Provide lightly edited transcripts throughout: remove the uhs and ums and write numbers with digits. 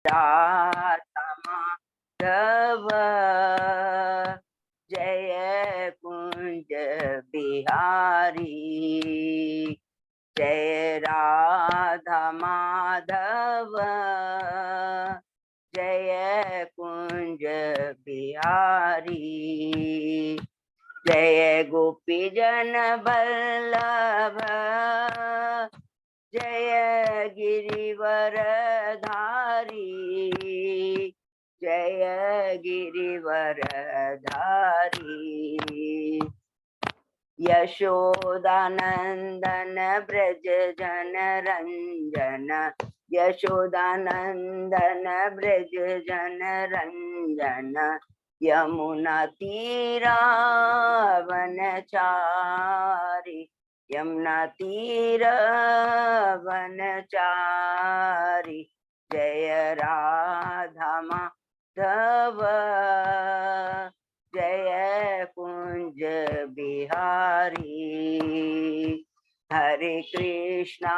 राधा माधव जय कुंज बिहारी, जय राधा माधव जय कुंज बिहारी, जय गोपी जन बल्लभ जय गिरिवर धारी, जय गिरिवर धारी, यशोदानंदन ब्रज जन रंजन, यशोदानंदन ब्रज जन रंजन, यमुना तीरा वनचारी, यमुना तीर वनचारी, जय राधा माधव जय कुंज बिहारी, हरे कृष्णा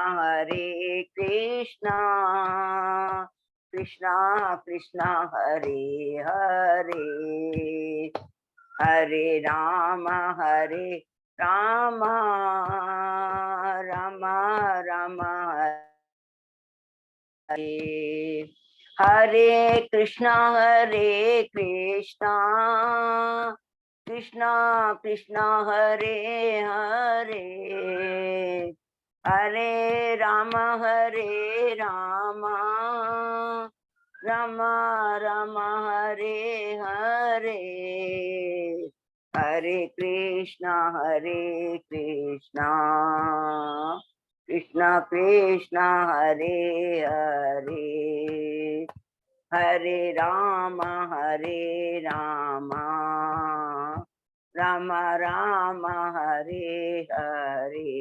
कृष्णा कृष्णा हरे हरे, हरे राम राम राम हरे, हरे कृष्णा कृष्णा कृष्णा हरे हरे, हरे राम राम राम हरे हरे, हरे कृष्णा कृष्णा कृष्णा हरे हरे, हरे राम राम राम हरे हरे,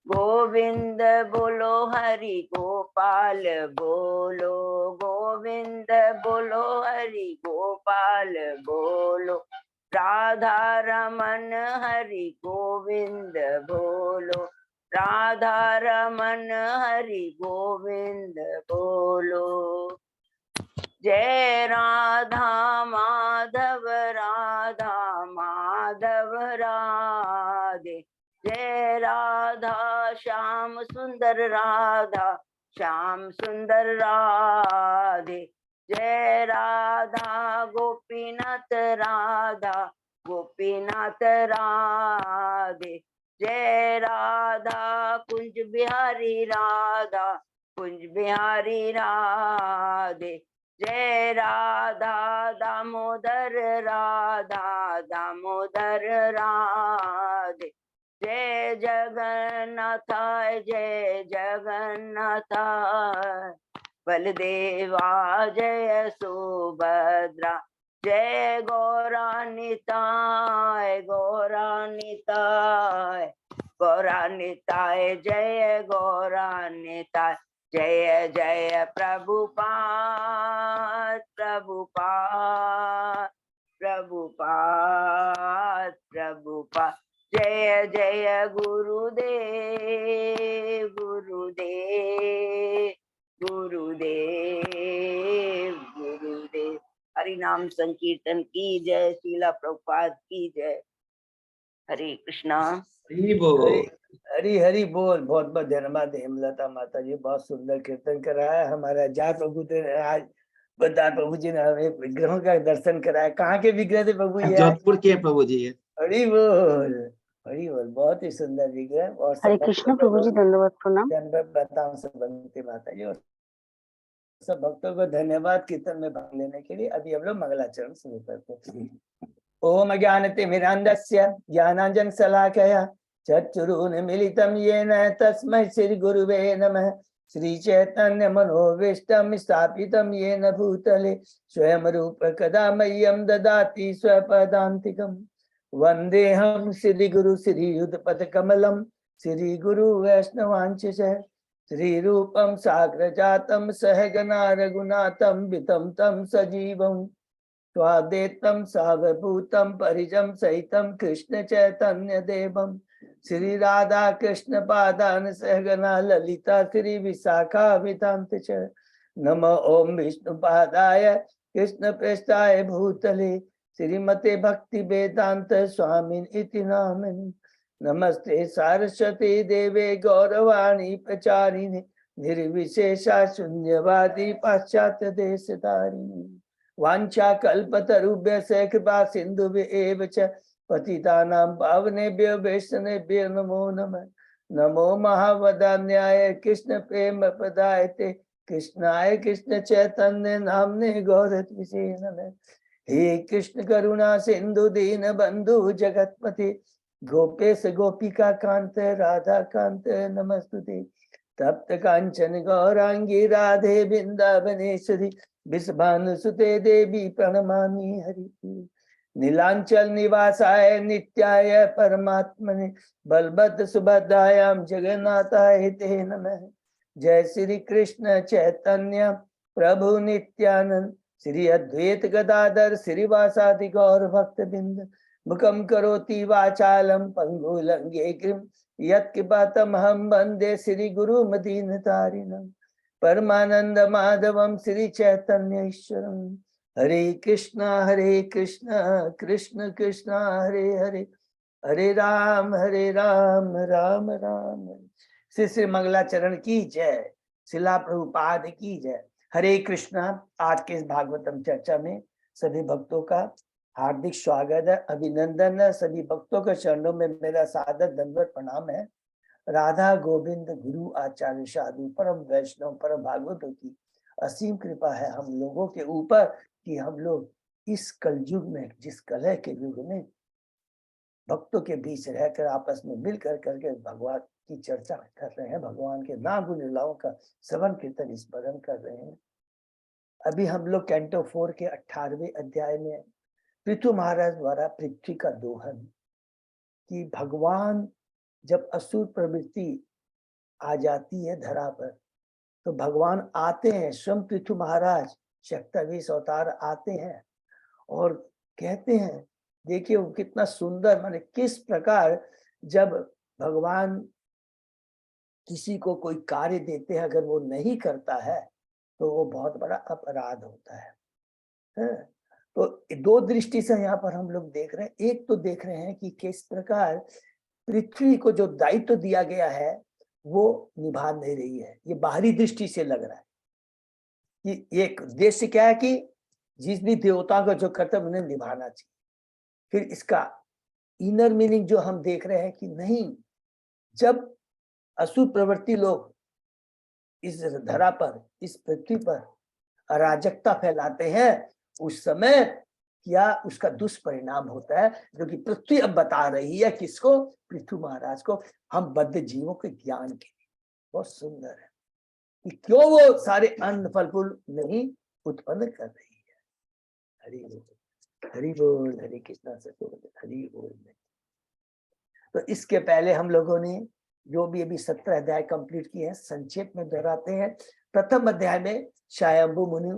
गोविंद बोलो हरि गोपाल बोलो, गोविंद बोलो हरि गोपाल बोलो, राधा रमन हरि गोविंद बोलो, राधा रमन हरि गोविंद बोलो, जय राधा माधव राधे, जय राधा श्याम सुंदर राधे, जय राधा गोपीनाथ राधे, जय राधा कुंज बिहारी राधे, जय राधा दामोदर राधे, जय जगन्नाथ बलदेवा जय सुभद्रा, जय गौरानिताय जय गौरानिताय, जय जय प्रभुपाद, जय जय गुरुदेव, हरि नाम संकीर्तन की जय, शीला प्रभुपाद की जय, हरे कृष्णा। हरि बोल, हरी हरी बोल। बहुत बहुत धन्यवाद हेमलता माता जी, बहुत सुंदर कीर्तन कराया। हमारा जय प्रभु आज बता, प्रभु जी ने हमें विग्रहों का दर्शन कराया। कहाँ के विग्रह थे प्रभु? ये जोधपुर के प्रभु जी है। हरि बोल, हरि बोल, बहुत ही सुंदर विग्रह। और हरे कृष्ण प्रभु जी, धन्यवाद प्रणाम। बताओ सबंती माता जी और सब भक्तों को धन्यवाद कीर्तन में भाग लेने के लिए। अभी हम लोग मंगलाचरण शुरू करते हैं। ओम ज्ञानतिमिरान्धस्य ज्ञानाञ्जनशलाकया चक्षुरुन्मीलितं येन तस्मै श्रीगुरुवे नमः। श्रीचैतन्यमनोभीष्टं स्थापितं येन भूतले स्वयं रूप कदा मह्यं ददाति स्वपदान्तिकम्। वन्देऽहं श्रीगुरु श्रीयुतपदकमलं श्रीगुरु वैष्णवांशज श्रीरूपं साग्रजातं सहगना रघुनाथं वितं तं सजीवम् स्वादेतं सावभूतं परिजं सहितं कृष्ण चैतन्य देवं श्री राधा कृष्ण पादान सहगना ललिता श्री विशाखान्वितांत च। नमः ओम विष्णु पादाय कृष्ण प्रेष्ठाय भूतले श्रीमते भक्ति वेदांत स्वामिन इति नामिने। नमस्ते सारस्वती देवे गौरवाणी प्रचारिणे निर्विशेषा शून्यवादी पाश्चात्य देशधारिणी। वाञ्छा कल्पतरुभ्यश्च कृपा सिन्धुभ्येव च पतितानां पावनेभ्यो वैष्णवेभ्यो नमो नमः। नमो महावदान्याय कृष्ण प्रेम प्रदायते कृष्णाय कृष्ण चैतन्य नाम्ने गौरत्विषे नमः। हे कृष्ण करुणा सिंधु दीन बंधु जगतपते गोपेश गोपिका कांत राधा कांत नमस्तुते। तप्त कांचन गौरांगी राधे वृंदावनेश्वरी विषभानुसुते देवी प्रणमामि हरि। नीलांचल निवासाय नित्याय परमात्मने बलभद्र सुभद्रायां जगन्नाथाय ते नमः। जय श्री कृष्ण चैतन्य प्रभु नित्यानंद श्री अद्वैत गदाधर श्रीवासादि गौर भक्त बिंद। मुखम करोति वाचालम पंगुलंगे गिरिम यत्कृपातमहं वंदे श्री गुरु मदीन तारिणम। परमानंद माधवम श्री चैतन्य ईश्वरम। हरे कृष्ण कृष्ण कृष्ण हरे हरे हरे राम राम राम हरे। श्री श्री मंगलाचरण की जय। शिला प्रभुपाद की जय। हरे कृष्णा। आज के इस भागवतम चर्चा में सभी भक्तों का हार्दिक स्वागत है, अभिनंदन है। सभी भक्तों के चरणों में मेरा सादर दंडवत प्रणाम है। राधा गोविंद गुरु आचार्य साधु परम वैष्णव परम भागवतों की असीम कृपा है हम लोगों के ऊपर कि हम लोग इस कलयुग में, जिस कलह के युग में भक्तों के बीच रहकर आपस में मिलकर करके भगवान की चर्चा कर रहे हैं, भगवान के नाम गुण लीलाओं का श्रवण कीर्तन स्मरण कर रहे हैं। अभी हम लोग कैंटो 4 के 18वें अध्याय में पृथु महाराज द्वारा पृथ्वी का दोहन कि भगवान जब असुर प्रवृत्ति आ जाती है धरा पर तो भगवान आते हैं, स्वयं पृथु महाराज 27 अवतार आते हैं और कहते हैं, देखिए वो कितना सुंदर, माने किस प्रकार जब भगवान किसी को कोई कार्य देते हैं अगर वो नहीं करता है तो वो बहुत बड़ा अपराध होता है। तो दो दृष्टि से यहाँ पर हम लोग देख रहे हैं। एक तो देख रहे हैं कि किस प्रकार पृथ्वी को जो दायित्व दिया गया है वो निभा नहीं रही है। ये बाहरी दृष्टि से लग रहा है कि एक उद्देश्य क्या है कि जिस भी देवता का जो कर्तव्य उन्हें निभाना चाहिए। फिर इसका इनर मीनिंग जो हम देख रहे हैं कि नहीं, जब असुर प्रवृत्ति लोग इस धरा पर, इस पृथ्वी पर अराजकता फैलाते हैं उस समय क्या उसका दुष्परिणाम होता है, जो कि पृथ्वी अब बता रही है किसको, पृथु महाराज को, हम बद्ध जीवों के ज्ञान के लिए। बहुत सुंदर है कि क्यों वो सारे अन्न फल फूल नहीं उत्पन्न कर रही है। हरि बोल, हरि बोल, हरे कृष्णा से हरि बोल। तो इसके पहले हम लोगों ने जो भी अभी 17 अध्याय कंप्लीट किए हैं संक्षेप में दोहराते हैं। प्रथम अध्याय में स्वयंभू मुनि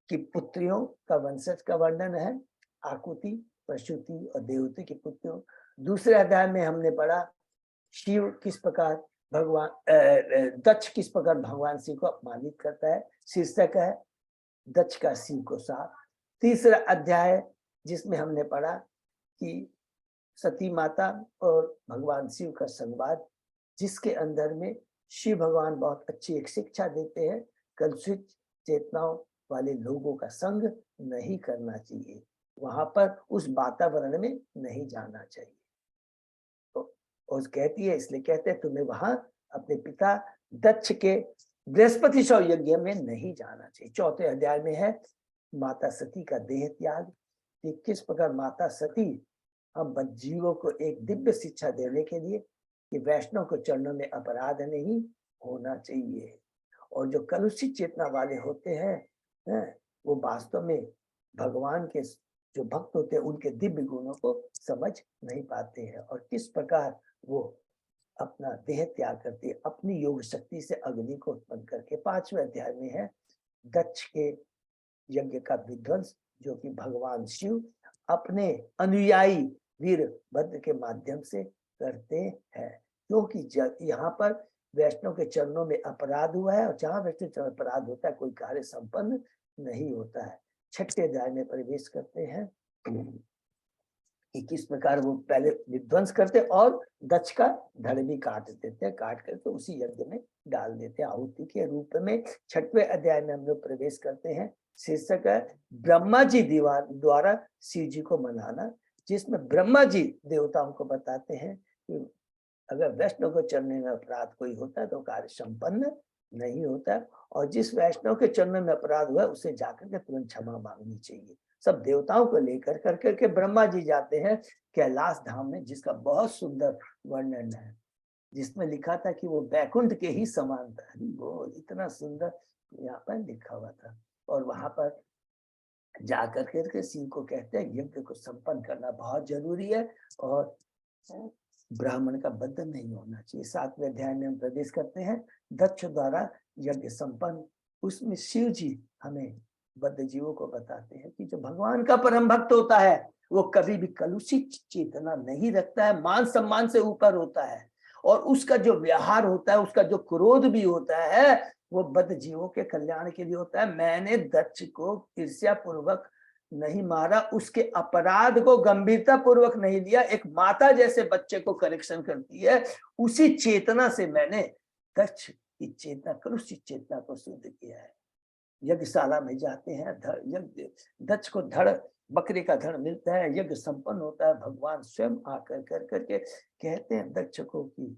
की पुत्रियों का वंशज का वर्णन है, आकुति, प्रसूति और देवती की पुत्रियों। दूसरे अध्याय में हमने पढ़ा शिव किस प्रकार भगवान दक्ष किस प्रकार भगवान शिव को अपमानित करता है, शीर्षक है दक्ष का शिव को साथ। तीसरा अध्याय जिसमें हमने पढ़ा कि सती माता और भगवान शिव का संवाद, जिसके अंदर में शिव भगवान बहुत अच्छी एक शिक्षा देते हैं, कलुषित चेतनाओं वाले लोगों का संग नहीं करना चाहिए, वहां पर उस वातावरण में नहीं जाना चाहिए। तो और कहती है, इसलिए कहते हैं तुम्हें वहां अपने पिता दक्ष के बृहस्पति सौ यज्ञ में नहीं जाना चाहिए। चौथे अध्याय में है माता सती का देह त्याग, कि किस प्रकार माता सती हम जीवों को एक दिव्य शिक्षा देने के लिए कि वैष्णव को चरणों में अपराध नहीं होना चाहिए। और जो कलुषित चेतना वाले होते हैं वो वास्तव में भगवान के जो भक्त होते हैं उनके दिव्य गुणों को समझ नहीं पाते हैं और किस प्रकार वो अपना देह त्याग करते हैं अपनी योग शक्ति से अग्नि को उत्पन्न करके। 5वें अध्याय में है दक्ष के यज्ञ का विध्वंस, जो कि भगवान शिव अपने अनुयायी वीरभद्र के माध्यम से करते हैं, क्योंकि यहाँ पर वैष्णव के चरणों में अपराध हुआ है, और जहाँ वैष्णव चरण अपराध होता है कोई कार्य संपन्न नहीं होता है। छठे अध्याय में प्रवेश करते हैं कि किस प्रकार वो पहले विध्वंस करते और दक्ष का धड़ भी काट देते हैं, काट कर तो उसी यज्ञ में डाल देते हैं आहुति के रूप में। छठवें अध्याय में हम लोग प्रवेश करते हैं, शीर्षक है ब्रह्मा जी द्वारा शिव जी को मनाना, जिसमें ब्रह्मा जी देवताओं को बताते हैं कि अगर वैष्णव को चरणों में अपराध कोई होता है तो कार्य संपन्न नहीं होता, और जिस वैष्णव के चरणों में अपराध हुआ उसे जाकर के तुरंत क्षमा मांगनी चाहिए। सब देवताओं को लेकर करके ब्रह्मा जी जाते हैं कैलाश धाम में, जिसका बहुत सुंदर वर्णन है, जिसमें लिखा था कि वो बैकुंठ के ही समान था। वो इतना सुंदर यहाँ पर लिखा हुआ था। और वहां पर जाकर के शिव को कहते हैं यज्ञ को संपन्न करना बहुत जरूरी है, और ब्राह्मण का बंधन नहीं होना चाहिए। सातवें अध्याय में हम प्रवेश करते हैं, दक्ष द्वारा यज्ञ संपन्न। उसमें शिव जी हमें बद्ध जीवों को बताते हैं कि जो भगवान का परम भक्त होता है वो कभी भी कलुषित चेतना नहीं रखता है, मान सम्मान से ऊपर होता है, और उसका जो व्यवहार होता है, उसका जो क्रोध भी होता है, वो बद्ध जीवों के कल्याण के लिए होता है। मैंने दक्ष को ईर्ष्या पूर्वक नहीं मारा, उसके अपराध को गंभीरता पूर्वक नहीं लिया। एक माता जैसे बच्चे को करेक्शन करती है, उसी चेतना से मैंने दक्ष की चेतना, कलुषित चेतना को शुद्ध किया है। यज्ञशाला में जाते हैं, दक्ष को धड़, बकरे का धड़ मिलता है, यज्ञ संपन्न होता है। भगवान स्वयं आकर कर करके कहते हैं दक्ष को कि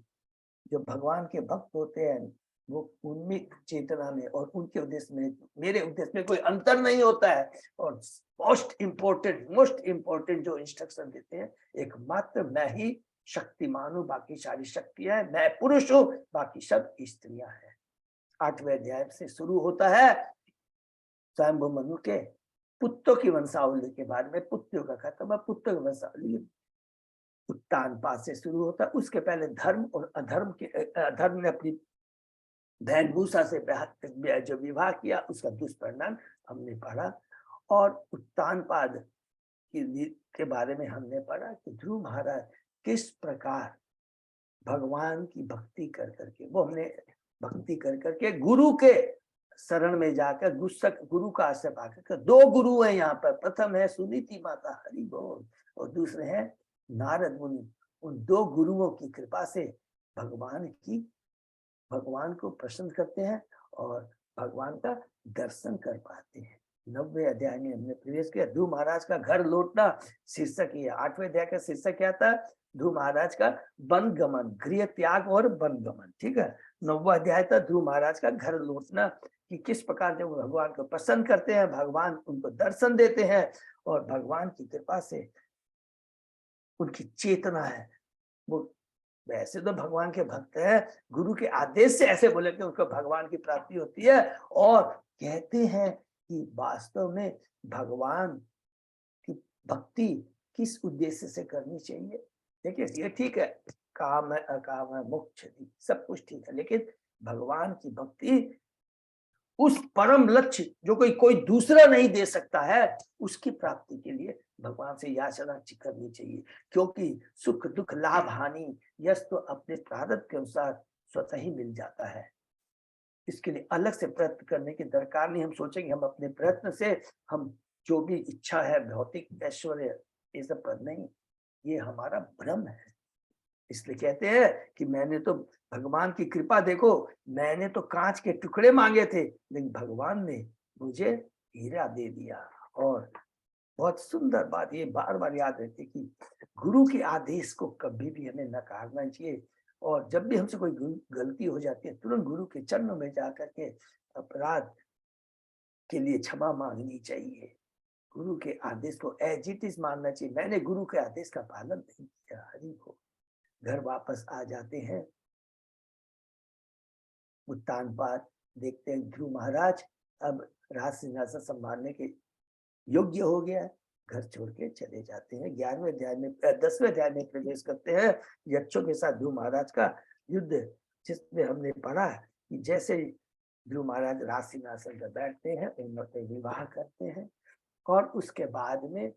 जो भगवान के भक्त होते हैं वो उनमें चेतना में और उनके उद्देश्य में, मेरे उद्देश्य में कोई अंतर नहीं होता है। और मोस्ट इंपोर्टेंट जो इंस्ट्रक्शन देते हैं, एकमात्र मैं ही शक्तिमान हूँ, बाकी सारी शक्तियां हैं, मैं पुरुष हूँ, बाकी सब स्त्रियां हैं। 8वें अध्याय से शुरू होता है स्वयंभू मनु के पुत्रों की वंशावली के बारे में। पुत्रों का खत्म है, पुत्र की वंशावली उत्तानपाद से शुरू होता है। उसके पहले धर्म और अधर्म के, अधर्म ने अपनी बहन भूषा से जो विवाह किया उसका दुष्परिणाम हमने पढ़ा, और उत्तानपाद के बारे में हमने पढ़ा कि ध्रुव महाराज किस प्रकार भगवान की भक्ति कर करके, वो हमने भक्ति कर करके गुरु के शरण में जाकर गुरु का आश्रय पाकर, दो गुरु हैं यहाँ पर, प्रथम है सुनीति माता हरि बोल और दूसरे हैं नारद मुनि। उन दो गुरुओं की कृपा से भगवान को प्रसन्न करते हैं और भगवान का दर्शन कर पाते हैं। 9वें अध्याय में हमने प्रवेश किया, ध्रुव महाराज का घर लौटना शीर्षक ये। 8वें अध्याय का शीर्षक क्या था? ध्रुव महाराज का वन गमन, गृह त्याग और वन गमन। ठीक है, 9वां अध्याय था ध्रुव महाराज का घर लौटना, कि किस प्रकार जब भगवान को प्रसन्न करते हैं, भगवान उनको दर्शन देते हैं और भगवान की कृपा से उनकी चेतना है, वो वैसे तो भगवान के भक्त है, गुरु के आदेश से ऐसे बोले कि उनको भगवान की प्राप्ति होती है। और कहते हैं कि वास्तव में भगवान की भक्ति किस उद्देश्य से करनी चाहिए। देखिए ये ठीक है, काम है, अकाम है, मोक्ष सब कुछ ठीक है, लेकिन भगवान की भक्ति उस परम लक्ष्य जो कोई दूसरा नहीं दे सकता है, उसकी प्राप्ति के लिए भगवान से याचना करनी चाहिए। क्योंकि सुख दुख लाभ हानि यश तो अपने प्रारब्ध के अनुसार स्वतः ही मिल जाता है। इसके लिए अलग से प्रयत्न करने की दरकार नहीं। हम सोचेंगे हम अपने प्रयत्न से हम जो भी इच्छा है, भौतिक ऐश्वर्य, ये सब कर, नहीं, ये हमारा भ्रम है। इसलिए कहते हैं कि मैंने तो भगवान की कृपा देखो, मैंने तो कांच के टुकड़े मांगे थे, लेकिन भगवान ने मुझे हीरा दे दिया। और बहुत सुंदर बात ये बार बार याद रहती है कि गुरु के आदेश को कभी भी हमें नकारना चाहिए, और जब भी हमसे कोई गलती हो जाती है तुरंत गुरु के चरणों में जाकर के अपराध के लिए क्षमा मांगनी चाहिए। गुरु के आदेश को एज इट इज मानना चाहिए। मैंने गुरु के आदेश का पालन नहीं किया, हरि को। घर वापस आ जाते हैं, उत्तानपाद देखते हैं ध्रुव महाराज अब राज सिंहासन संभालने के योग्य हो गया, घर छोड़ के चले जाते हैं। 11वें अध्याय में 10वें अध्याय में प्रवेश करते हैं, यक्षों के साथ ध्रुव महाराज का युद्ध, जिसमें हमने पढ़ा कि जैसे ध्रुव महाराज राज सिंहासन पर बैठते हैं, उनसे विवाह करते हैं, और उसके बाद में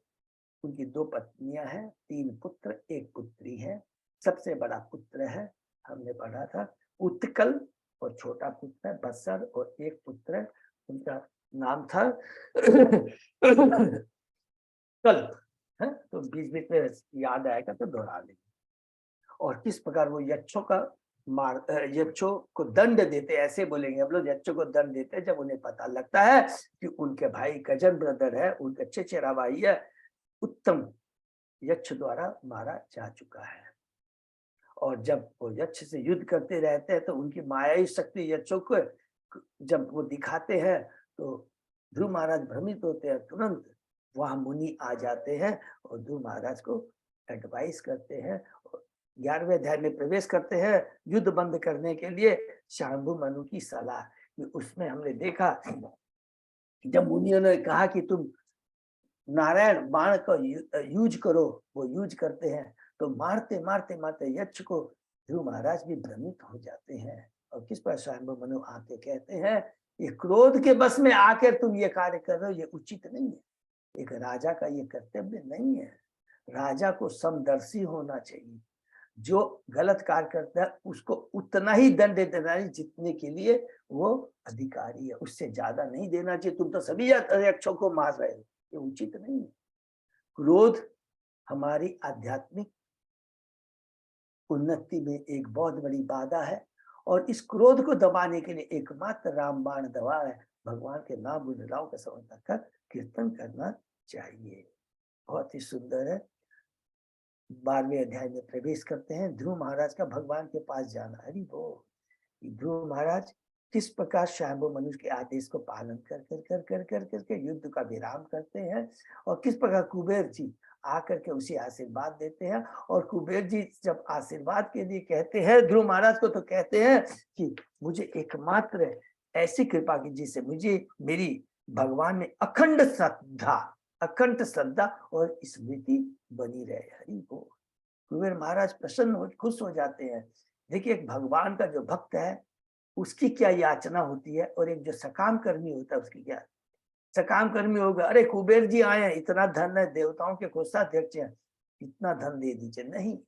उनकी 2 पत्नियां हैं, 3 पुत्र 1 पुत्री है। सबसे बड़ा पुत्र है, हमने पढ़ा था उत्कल, और छोटा पुत्र है बत्सर, और एक पुत्र है उनका नाम था कल्प है। तो बीच बीच में याद आएगा तो दोहरा देंगे। और किस प्रकार वो यक्षों का यक्षों को दंड देते, ऐसे बोलेंगे हम लोग, यक्षों को दंड देते जब उन्हें पता लगता है कि उनके भाई कजन ब्रदर है, उनका चचेरा भाई है उत्तम, यक्ष द्वारा मारा जा चुका है। और जब वो यक्ष से युद्ध करते रहते हैं तो उनकी मायाई शक्ति यक्षों को जब वो दिखाते हैं तो ध्रुव महाराज भ्रमित होते हैं। तुरंत वहां मुनि आ जाते हैं और ध्रुव महाराज को एडवाइस करते हैं। 11वें अध्याय में प्रवेश करते हैं युद्ध बंद करने के लिए शांभु मनु की सलाह। उसमें हमने देखा जब मुनियों ने कहा कि तुम नारायण बाण को यूज करो, वो यूज करते हैं, तो मारते मारते मारते यक्ष को ध्रुव महाराज भी भ्रमित हो जाते हैं। और किस पर शांभु मनु आके कहते हैं ये क्रोध के बस में आकर तुम ये कार्य कर रहे हो, ये उचित नहीं है, एक राजा का ये कर्तव्य नहीं है। राजा को समदर्शी होना चाहिए, जो गलत कार्य करता है उसको उतना ही दंड देना चाहिए जितने के लिए वो अधिकारी है, उससे ज्यादा नहीं देना चाहिए। तुम तो सभी यक्षों को मार रहे हो, ये उचित नहीं है। क्रोध हमारी आध्यात्मिक उन्नति में एक बहुत बड़ी बाधा है, और इस क्रोध को दबाने के लिए एकमात्र रामबाण दवा है, भगवान के नाम गुणगान का श्रवण कर कीर्तन करना चाहिए। बहुत ही सुंदर है। 12वें अध्याय में प्रवेश करते हैं। ध्रुव महाराज का भगवान के पास जाना। हरि बोल। ध्रुव महाराज किस प्रकार शांभु मनु के आदेश को पालन कर कर कर कर कर करके युद्ध का विराम करते हैं, और किस प्रकार कुबेर जी आकर के उसे आशीर्वाद देते हैं। और कुबेर जी जब आशीर्वाद के लिए कहते हैं ध्रुव महाराज को, तो कहते हैं कि मुझे एकमात्र ऐसी कृपा की जिससे मुझे मेरी भगवान में अखंड श्रद्धा और स्मृति बनी रहे। हरि बोल। कुबेर महाराज प्रसन्न हो, खुश हो जाते हैं। देखिए एक भगवान का जो भक्त है उसकी क्या याचना होती है, और एक जो सकाम कर्मी होता है उसकी क्या। सकाम कर्मी होगा, अरे कुबेर जी आए हैं, इतना धन है, देवताओं के कोषाध्यक्ष हैं, इतना धन दे दीजिए। नहीं,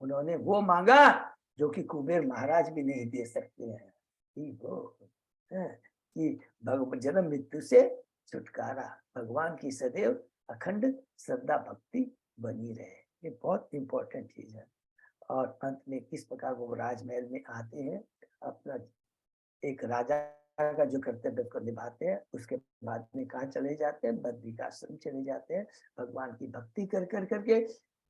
उन्होंने वो मांगा जो कि कुबेर महाराज भी नहीं दे सकते हैं। कि भगवान जन्म मृत्यु से छुटकारा, भगवान की सदैव अखंड श्रद्धा भक्ति बनी रहे, ये बहुत इंपॉर्टेंट चीज है। और अंत में किस प्रकार वो राजमहल में आते हैं, अपना एक राजा का जो कर्तव्य को निभाते हैं, उसके बाद में कहाँ चले जाते हैं, बद्रिकाश्रम चले जाते हैं। भगवान की भक्ति कर कर करके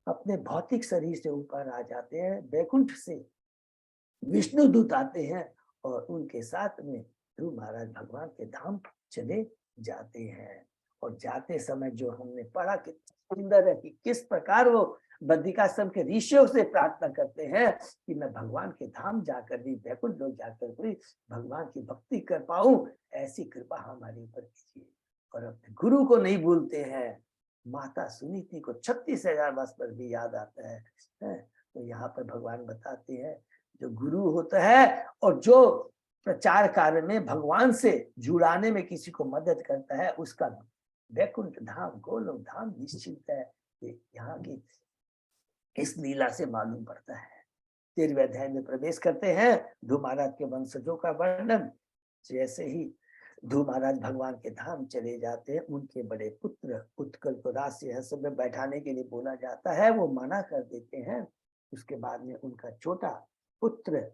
अपने भौतिक शरीर से ऊपर आ जाते हैं। बैकुंठ से विष्णु दूत आते हैं और उनके साथ में ध्रुव महाराज भगवान के धाम चले जाते हैं। और जाते समय जो हमने पढ़ा कितना सुंदर है कि किस प्रकार वो बद्रिकाश्रम के ऋषियों से प्रार्थना करते हैं कि मैं भगवान के धाम जाकर भी, बैकुंठ लोग जाकर भी भगवान की भक्ति कर पाऊं, ऐसी कृपा हमारे ऊपर कीजिए। और अपने गुरु को नहीं भूलते हैं। माता सुनीति को 36,000 वर्ष पर भी याद आता है। तो यहाँ पर भगवान बताते हैं जो गुरु होता है और जो प्रचार कार्य में भगवान से जुड़ाने में किसी को मदद करता है, उसका बैकुंठ धाम, गोलोक धाम निश्चित है। यहाँ की इस लीला से मालूम पड़ता है। 13वें अध्याय में प्रवेश करते हैं। ध्रुव महाराज के वंशजों का वर्णन। जैसे ही ध्रुव महाराज भगवान के धाम चले जाते हैं, उनके बड़े पुत्र उत्कल को राज सिंहासन में बैठाने के लिए बोला जाता है, वो मना कर देते हैं। उसके बाद में उनका छोटा पुत्र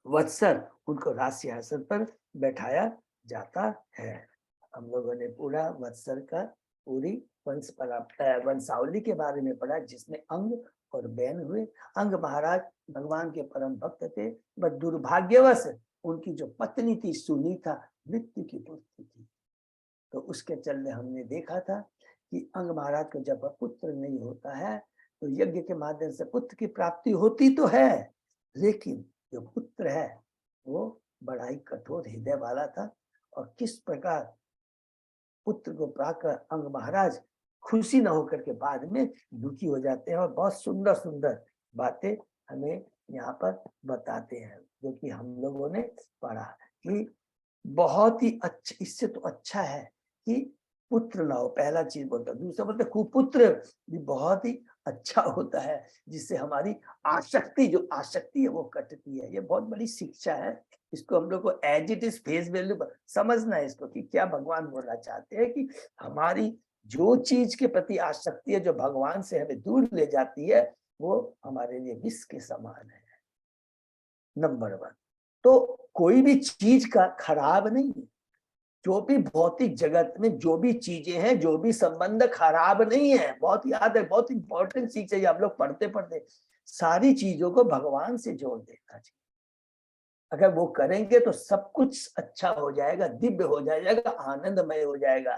वत्सर, उनको राज सिंहासन पर बैठाया जाता है। हम लोगों ने पूरा वत्सर का पूरी वंशावली के बारे में पढ़ा, जिसमें अंग और बैन हुए। अंग महाराज भगवान के परम भक्त थे, बस दुर्भाग्यवश उनकी जो पत्नी थी सुनीता मृत्यु की पुत्री थी। तो उसके चलते हमने देखा था कि अंग महाराज को जब पुत्र नहीं होता है तो यज्ञ के माध्यम से पुत्र की प्राप्ति होती तो है, लेकिन जो पुत्र है वो बड़ा ही कठोर हृदय वाला था। और किस प्रकार पुत्र को प्राप्त अंग महाराज खुशी न होकर के बाद में दुखी हो जाते हैं। और बहुत सुंदर सुंदर बातें हमें यहाँ पर बताते हैं, जो कि हम लोगों ने पढ़ा कि बहुत ही अच्छा, इससे तो अच्छा है कि पुत्र ना हो, पहला चीज बोलता। दूसरा बोलते कुपुत्र भी बहुत ही अच्छा होता है, जिससे हमारी आसक्ति जो आसक्ति है वो कटती है। ये बहुत बड़ी शिक्षा है, इसको हम लोग को as it is face value समझना है इसको, कि क्या भगवान बोलना चाहते हैं, कि हमारी जो चीज के प्रति आसक्ति है जो भगवान से हमें दूर ले जाती है, वो हमारे लिए विष के समान है। नंबर 1। तो कोई भी चीज का खराब नहीं है, जो भी भौतिक जगत में जो भी चीजें हैं, जो भी संबंध खराब नहीं है। बहुत याद है, बहुत इंपॉर्टेंट चीज है, आप लोग पढ़ते पढ़ते सारी चीजों को भगवान से जोड़ देना चाहिए। अगर वो करेंगे तो सब कुछ अच्छा हो जाएगा, दिव्य हो जाएगा, आनंदमय हो जाएगा।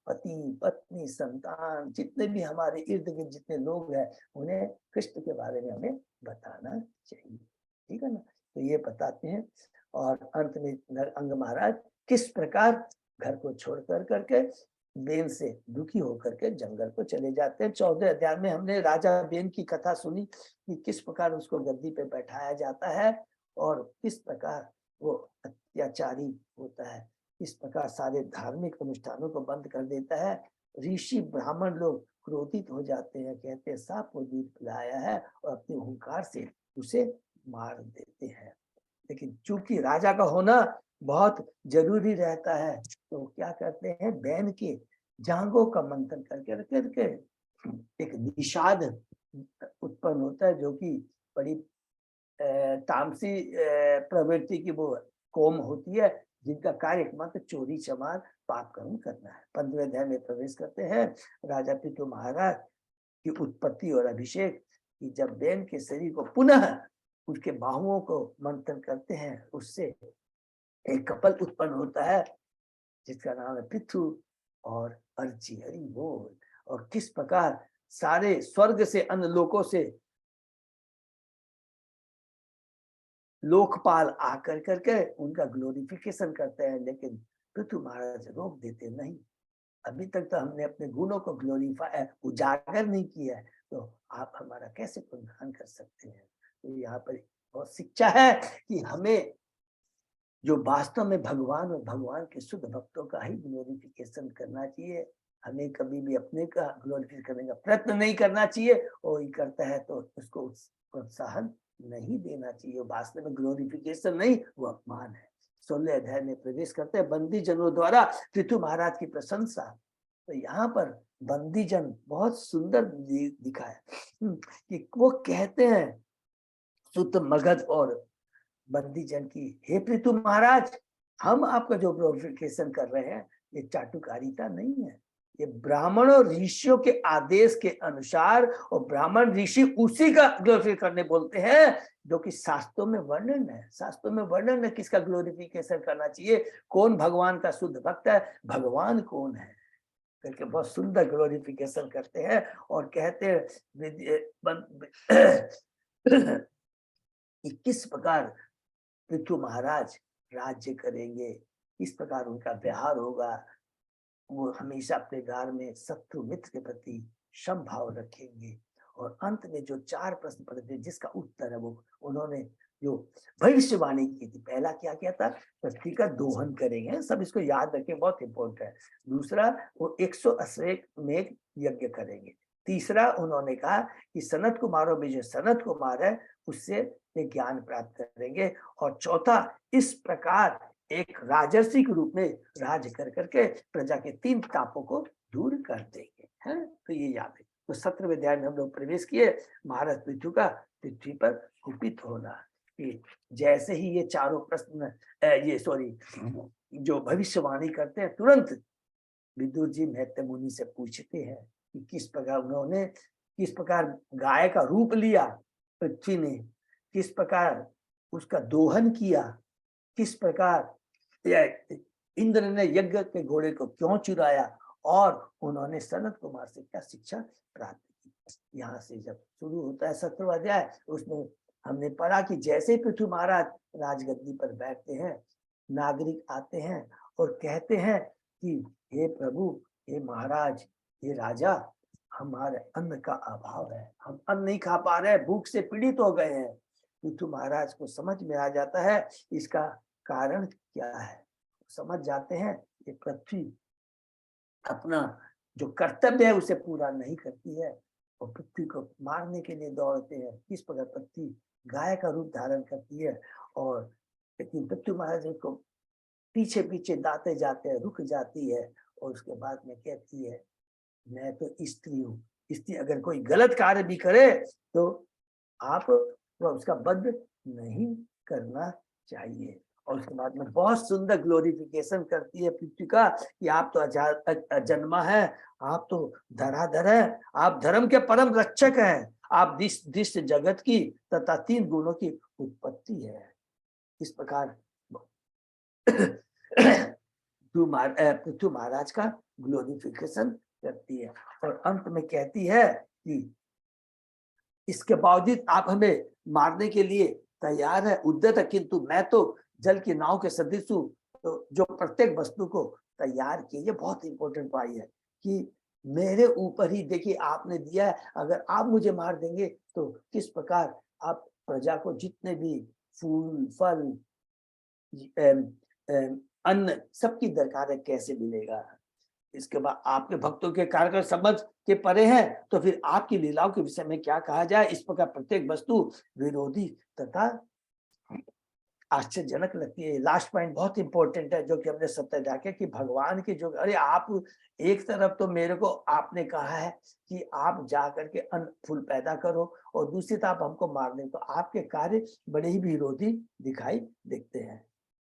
पति पत्नी संतान जितने भी हमारे इर्द गिर्द जितने लोग हैं, उन्हें कृष्ण के बारे में हमें बताना चाहिए। ठीक है ना? तो ये बताते हैं। और अंत में अंग महाराज किस प्रकार घर को छोड़ कर करके बेन से दुखी होकर के जंगल को चले जाते हैं। 14 अध्याय में हमने राजा बेन की कथा सुनी कि किस प्रकार उसको गद्दी पे बैठाया जाता है और किस प्रकार वो अत्याचारी होता है, इस प्रकार सारे धार्मिक अनुष्ठानों को बंद कर देता है। ऋषि ब्राह्मण लोग क्रोधित हो जाते हैं, कहते हैं सांप को दूध पिलाया है, और अपने हुंकार से उसे मार देते हैं। लेकिन चूंकि राजा का होना बहुत जरूरी रहता है, तो क्या करते हैं, बैन के जांघों का मंथन करके एक निषाद उत्पन्न होता है, जो कि बड़ी तामसी प्रवृत्ति की वो कौम होती है, जिनका कार्य एकमात्र चोरी चमार पाप कर्म करना है। 15वें अध्याय में प्रवेश करते हैं। राजा पृथु महाराज की उत्पत्ति और अभिषेक, कि जब बैन के शरीर को पुनः उसके बाहुओं को मंथन करते हैं, उससे एक कपल उत्पन्न होता है जिसका नाम है पृथु और अर्ची। हरि बोल। और किस प्रकार सारे स्वर्ग से अन्य लोकों से लोकपाल आकर करके उनका ग्लोरिफिकेशन करते हैं, लेकिन पृथु महाराज रोक देते नहीं। अभी तक तो हमने अपने गुणों को ग्लोरीफाई उजागर नहीं किया है, तो आप हमारा कैसे गुणगान कर सकते हैं। तो यहाँ पर बहुत शिक्षा है कि हमें जो वास्तव में भगवान और भगवान के शुद्ध भक्तों का ही ग्लोरिफिकेशन करना चाहिए। हमें कभी भी अपने का ग्लोरिफिकेशन करने का प्रयत्न नहीं करना चाहिए, और ये करता है तो उसको प्रोत्साहन नहीं देना चाहिए। वास्तव में ग्लोरिफिकेशन नहीं, वो अपमान है। 16 अध्याय में प्रवेश करते हैं। बंदी जनों द्वारा पृथु महाराज की प्रशंसा। तो यहाँ पर बंदी जन बहुत सुंदर दिखा है कि वो कहते हैं सुत मगध और बंदी जन की, हे पृथु महाराज, हम आपका जो ग्लोरिफिकेशन कर रहे हैं ये चाटुकारिता नहीं है, ये ब्राह्मण और ऋषियों के आदेश के अनुसार, और ब्राह्मण ऋषि उसी का ग्लोरिफिकेशन करने बोलते हैं जो कि शास्त्रों में वर्णन है। शास्त्रों में वर्णन है किसका ग्लोरिफिकेशन करना चाहिए, कौन भगवान का शुद्ध भक्त है, भगवान कौन है करके बहुत सुंदर ग्लोरिफिकेशन करते हैं। और कहते हैं कि किस प्रकार पृथु महाराज राज्य करेंगे, इस प्रकार उनका व्यवहार होगा। वो हमेशा अपने घर में शत्रु मित्र के प्रति समभाव रखेंगे। और अंत में जो 4 प्रश्न पढ़े जिसका उत्तर है वो उन्होंने जो भविष्यवाणी की थी। पहला क्या किया था, पृथ्वी का दोहन करेंगे, सब इसको याद रखें, बहुत इंपॉर्टेंट है। दूसरा, वो 180 मेघ यज्ञ करेंगे। तीसरा, उन्होंने कहा कि सनत कुमारों में जो सनत कुमार है उससे ये ज्ञान प्राप्त करेंगे। और चौथा, इस प्रकार एक राजर्षि के रूप में राज कर करके प्रजा के 3 तापों को दूर कर देंगे। है तो ये याद है। तो 17वें अध्याय में हम लोग प्रवेश किए। महाराज पृथु का पृथ्वी पर कुपित होना, कि जैसे ही ये चारों प्रश्न जो भविष्यवाणी करते हैं, तुरंत विदुर जी मैत्रेय मुनि से पूछते हैं कि किस प्रकार उन्होंने, किस प्रकार गाय का रूप लिया पृथ्वी ने, किस प्रकार उसका दोहन किया, किस प्रकार इंद्र ने यज्ञ के घोड़े को क्यों चुराया, और उन्होंने सनत कुमार से क्या शिक्षा प्राप्त की। यहाँ से जब शुरू होता है 17वां अध्याय, उसमें हमने पढ़ा कि जैसे पृथु महाराज राजगद्दी पर बैठते हैं, नागरिक आते हैं और कहते हैं कि हे प्रभु, हे महाराज, हे राजा, हमारे अन्न का अभाव है, हम अन्न नहीं खा पा रहे, भूख से पीड़ित हो गए हैं। पृथु महाराज को समझ में आ जाता है इसका कारण क्या है। समझ जाते हैं कि पृथ्वी अपना जो कर्तव्य है उसे पूरा नहीं करती है, और पृथ्वी को मारने के लिए दौड़ते हैं। किस प्रकार पृथ्वी गाय का रूप धारण करती है, और लेकिन पृथ्वी महाराज को पीछे पीछे दाते जाते हैं, रुक जाती है और उसके बाद में कहती है मैं तो स्त्री हूँ। स्त्री अगर कोई गलत कार्य भी करे तो आप उसका वध नहीं करना चाहिए। और उसके बाद में बहुत सुंदर ग्लोरिफिकेशन करती है पृथ्वी का कि आप तो अजन्मा है, आप तो धराधर है, आप धर्म के परम रक्षक हैं, आप दृश्य जगत की तथा 3 गुणों की उत्पत्ति है। इस प्रकार पृथ्वी महाराज का ग्लोरिफिकेशन करती है और अंत में कहती है कि इसके बावजूद आप हमें मारने के लिए तैयार है, उद्यत है, किंतु मैं तो जल की नाव के सदृश हूँ, तो जो प्रत्येक वस्तु को तैयार किए। ये बहुत इंपॉर्टेंट बात है कि मेरे ऊपर ही देखिए आपने दिया है, अगर आप मुझे मार देंगे तो किस प्रकार आप प्रजा को जितने भी फूल फल अन्न सबकी दरकार है, कैसे मिलेगा। इसके बाद आपके भक्तों के कार्यक्रम समझ के परे हैं, तो फिर आपकी लीलाओं के विषय में क्या कहा जाए। इस प्रकार प्रत्येक वस्तु विरोधी तथा आश्चर्यजनक लगती है। लास्ट पॉइंट बहुत इंपॉर्टेंट है जो कि हमने सत्य जाके कि भगवान की जो, अरे आप एक तरफ तो मेरे को आपने कहा है कि आप जा करके अन्न फूल पैदा करो और दूसरी तरफ हमको मारने, तो आपके कार्य बड़े ही विरोधी दिखाई देते हैं।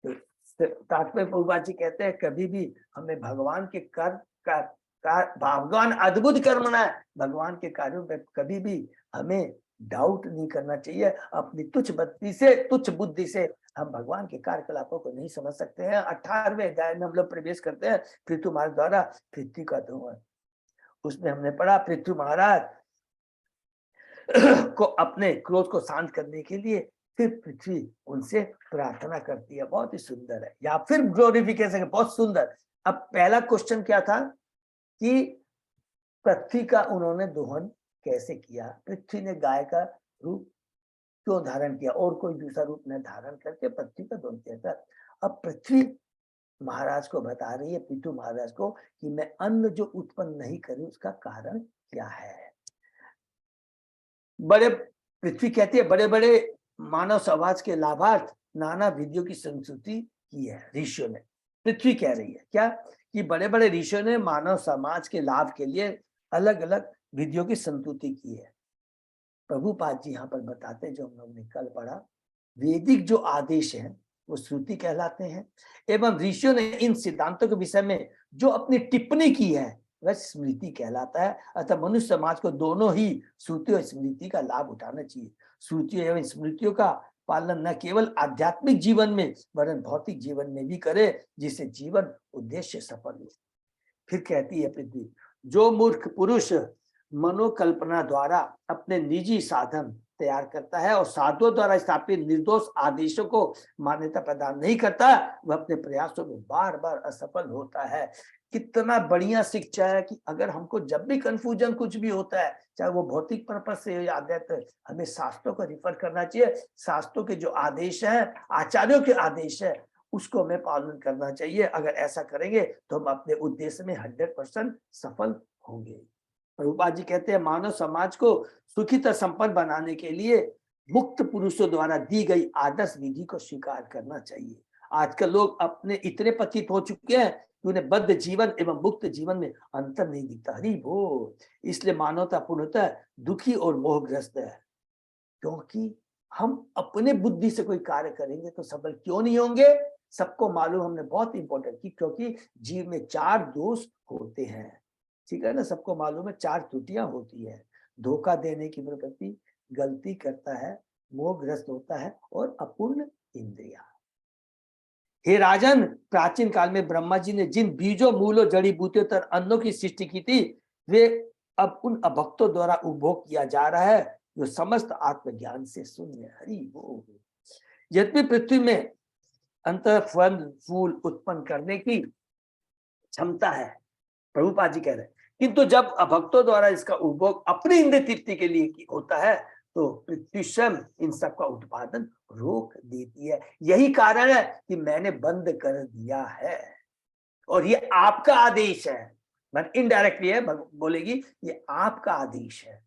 तो तात्पर्य प्रभुपाद जी कहते हैं कभी भी हमें भगवान के भगवान अद्भुत कर्म है, भगवान के कार्यों में कभी भी हमें डाउट नहीं करना चाहिए। अपनी तुच्छ बुद्धि से हम भगवान के कार्यकलापों को नहीं समझ सकते हैं। 18वें अध्याय में हम लोग प्रवेश करते हैं पृथ्वी महाराज द्वारा पृथ्वी का धुआं। उसमें हमने पढ़ा पृथ्वी महाराज को अपने क्रोध को शांत करने के लिए फिर पृथ्वी उनसे प्रार्थना करती है। बहुत ही सुंदर है, या फिर ग्लोरिफिकेशन है, बहुत सुंदर। अब पहला क्वेश्चन क्या था कि पृथ्वी का उन्होंने दोहन कैसे किया, पृथ्वी ने गाय का रूप क्यों धारण किया और कोई दूसरा रूप न धारण करके पृथ्वी का दोहन किया था। अब पृथ्वी महाराज को बता रही है, पृथ्वी महाराज को, कि मैं अन्न जो उत्पन्न नहीं करूं उसका कारण क्या है। पृथ्वी कहती है बड़े बड़े मानव समाज के लाभार्थ नाना विधियों की संस्तुति की है ऋषियों ने। पृथ्वी कह रही है क्या कि बड़े बड़े ऋषियों ने मानव समाज के लाभ के लिए अलग अलग विधियों की संस्तुति की है। प्रभुपाद जी यहाँ पर बताते हैं, जो हम लोग ने कल पढ़ा, वैदिक जो आदेश हैं वो श्रुति कहलाते हैं, एवं ऋषियों ने इन सिद्धांतों के विषय में जो अपनी टिप्पणी की है वह स्मृति कहलाता है। अतः मनुष्य समाज को दोनों ही श्रुति और स्मृति का लाभ उठाना चाहिए। श्रुति एवं स्मृतियों का पालन न केवल आध्यात्मिक जीवन में वरन भौतिक जीवन में भी करे, जिससे जीवन उद्देश्य सफल हो। फिर कहती है पृथ्वी, जो मूर्ख पुरुष मनोकल्पना द्वारा अपने निजी साधन तैयार करता है और साधुओं द्वारा स्थापित निर्दोष आदेशों को मान्यता प्रदान नहीं करता, वह अपने प्रयासों में बार बार असफल होता है। कितना बढ़िया शिक्षा है कि अगर हमको जब भी कंफ्यूजन कुछ भी होता है, चाहे वो भौतिक पर्पस से या आध्यात्म, हमें शास्त्रों को रिफर करना चाहिए। शास्त्रों के जो आदेश है, आचार्यों के आदेश है, उसको हमें पालन करना चाहिए। अगर ऐसा करेंगे तो हम अपने उद्देश्य में 100% सफल होंगे। प्रभुपाद जी कहते हैं मानव समाज को सुखी तरह संपन्न बनाने के लिए मुक्त पुरुषों द्वारा दी गई आदर्श विधि को स्वीकार करना चाहिए। आजकल लोग अपने इतने पतित हो चुके हैं कि उन्हें बद्ध जीवन एवं मुक्त जीवन में अंतर नहीं दिखता। हरि बोल। इसलिए मानवता पूर्णतः दुखी और मोहग्रस्त है, क्योंकि हम अपने बुद्धि से कोई कार्य करेंगे तो सफल क्यों नहीं होंगे। सबको मालूम, हमने बहुत इंपॉर्टेंट की, क्योंकि जीव में 4 दोष होते हैं, ठीक है ना। सबको मालूम है 4 त्रुटियां होती है। धोखा देने की प्रवृत्ति, गलती करता है, मोहग्रस्त होता है और अपूर्ण इंद्रिया। हे राजन, प्राचीन काल में ब्रह्मा जी ने जिन बीजों मूलों जड़ी बूटियों तथा अन्नों की सृष्टि की थी, वे अब उन अभक्तों द्वारा उपभोग किया जा रहा है जो समस्त आत्मज्ञान से शून्य। हरि बोल। यद्यपि पृथ्वी में अंतर फल फूल उत्पन्न करने की क्षमता है, प्रभुपाद जी कह रहे हैं, किंतु जब अभक्तों द्वारा इसका उपभोग अपनी इंद्रिय तृप्ति के लिए होता है तो पृथ्वी स्वयं इन सब का उत्पादन रोक देती है। यही कारण है कि मैंने बंद कर दिया है और ये आपका आदेश है। मैं इनडायरेक्टली है बोलेगी, ये आपका आदेश है।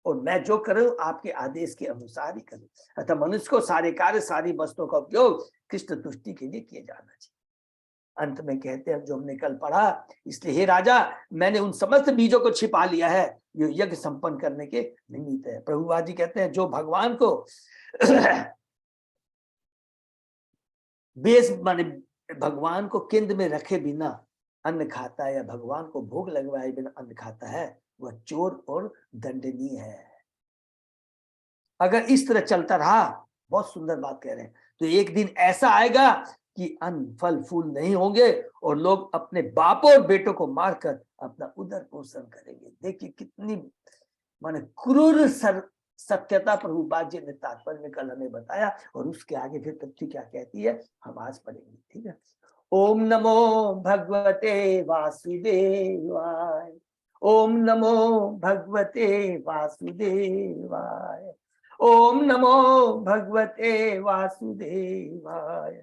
और मैं जो करूं आपके आदेश के अनुसार ही करूं। अतः मनुष्य को सारे कार्य सारी वस्तुओं का उपयोग कृष्ण तुष्टि के लिए किया जाना चाहिए। अंत में कहते हैं जो हमने कल पढ़ा, इसलिए हे राजा मैंने उन समस्त बीजों को छिपा लिया है जो यज्ञ संपन्न करने के निमित्त है। प्रभुपाद जी कहते हैं जो भगवान को बेस माने भगवान को केंद्र में रखे बिना अन्न खाता है या भगवान को भोग लगवाए बिना अन्न खाता है वह चोर और दंडनीय है। अगर इस तरह चलता रहा, बहुत सुंदर बात कह रहे हैं, तो एक दिन ऐसा आएगा कि अन्न फल फूल नहीं होंगे और लोग अपने बापों और बेटों को मारकर अपना उदर पोषण करेंगे। देखिए कितनी माने क्रूर सत्यता प्रभुपाद जी ने तात्पर्य में कल हमें बताया, और उसके आगे फिर पृथ्वी क्या कहती है हम आज पढ़ेंगे। ठीक है। ओम नमो भगवते वासुदेवाय, ओम नमो भगवते वासुदेवाय, ओम नमो भगवते वासुदेवाय।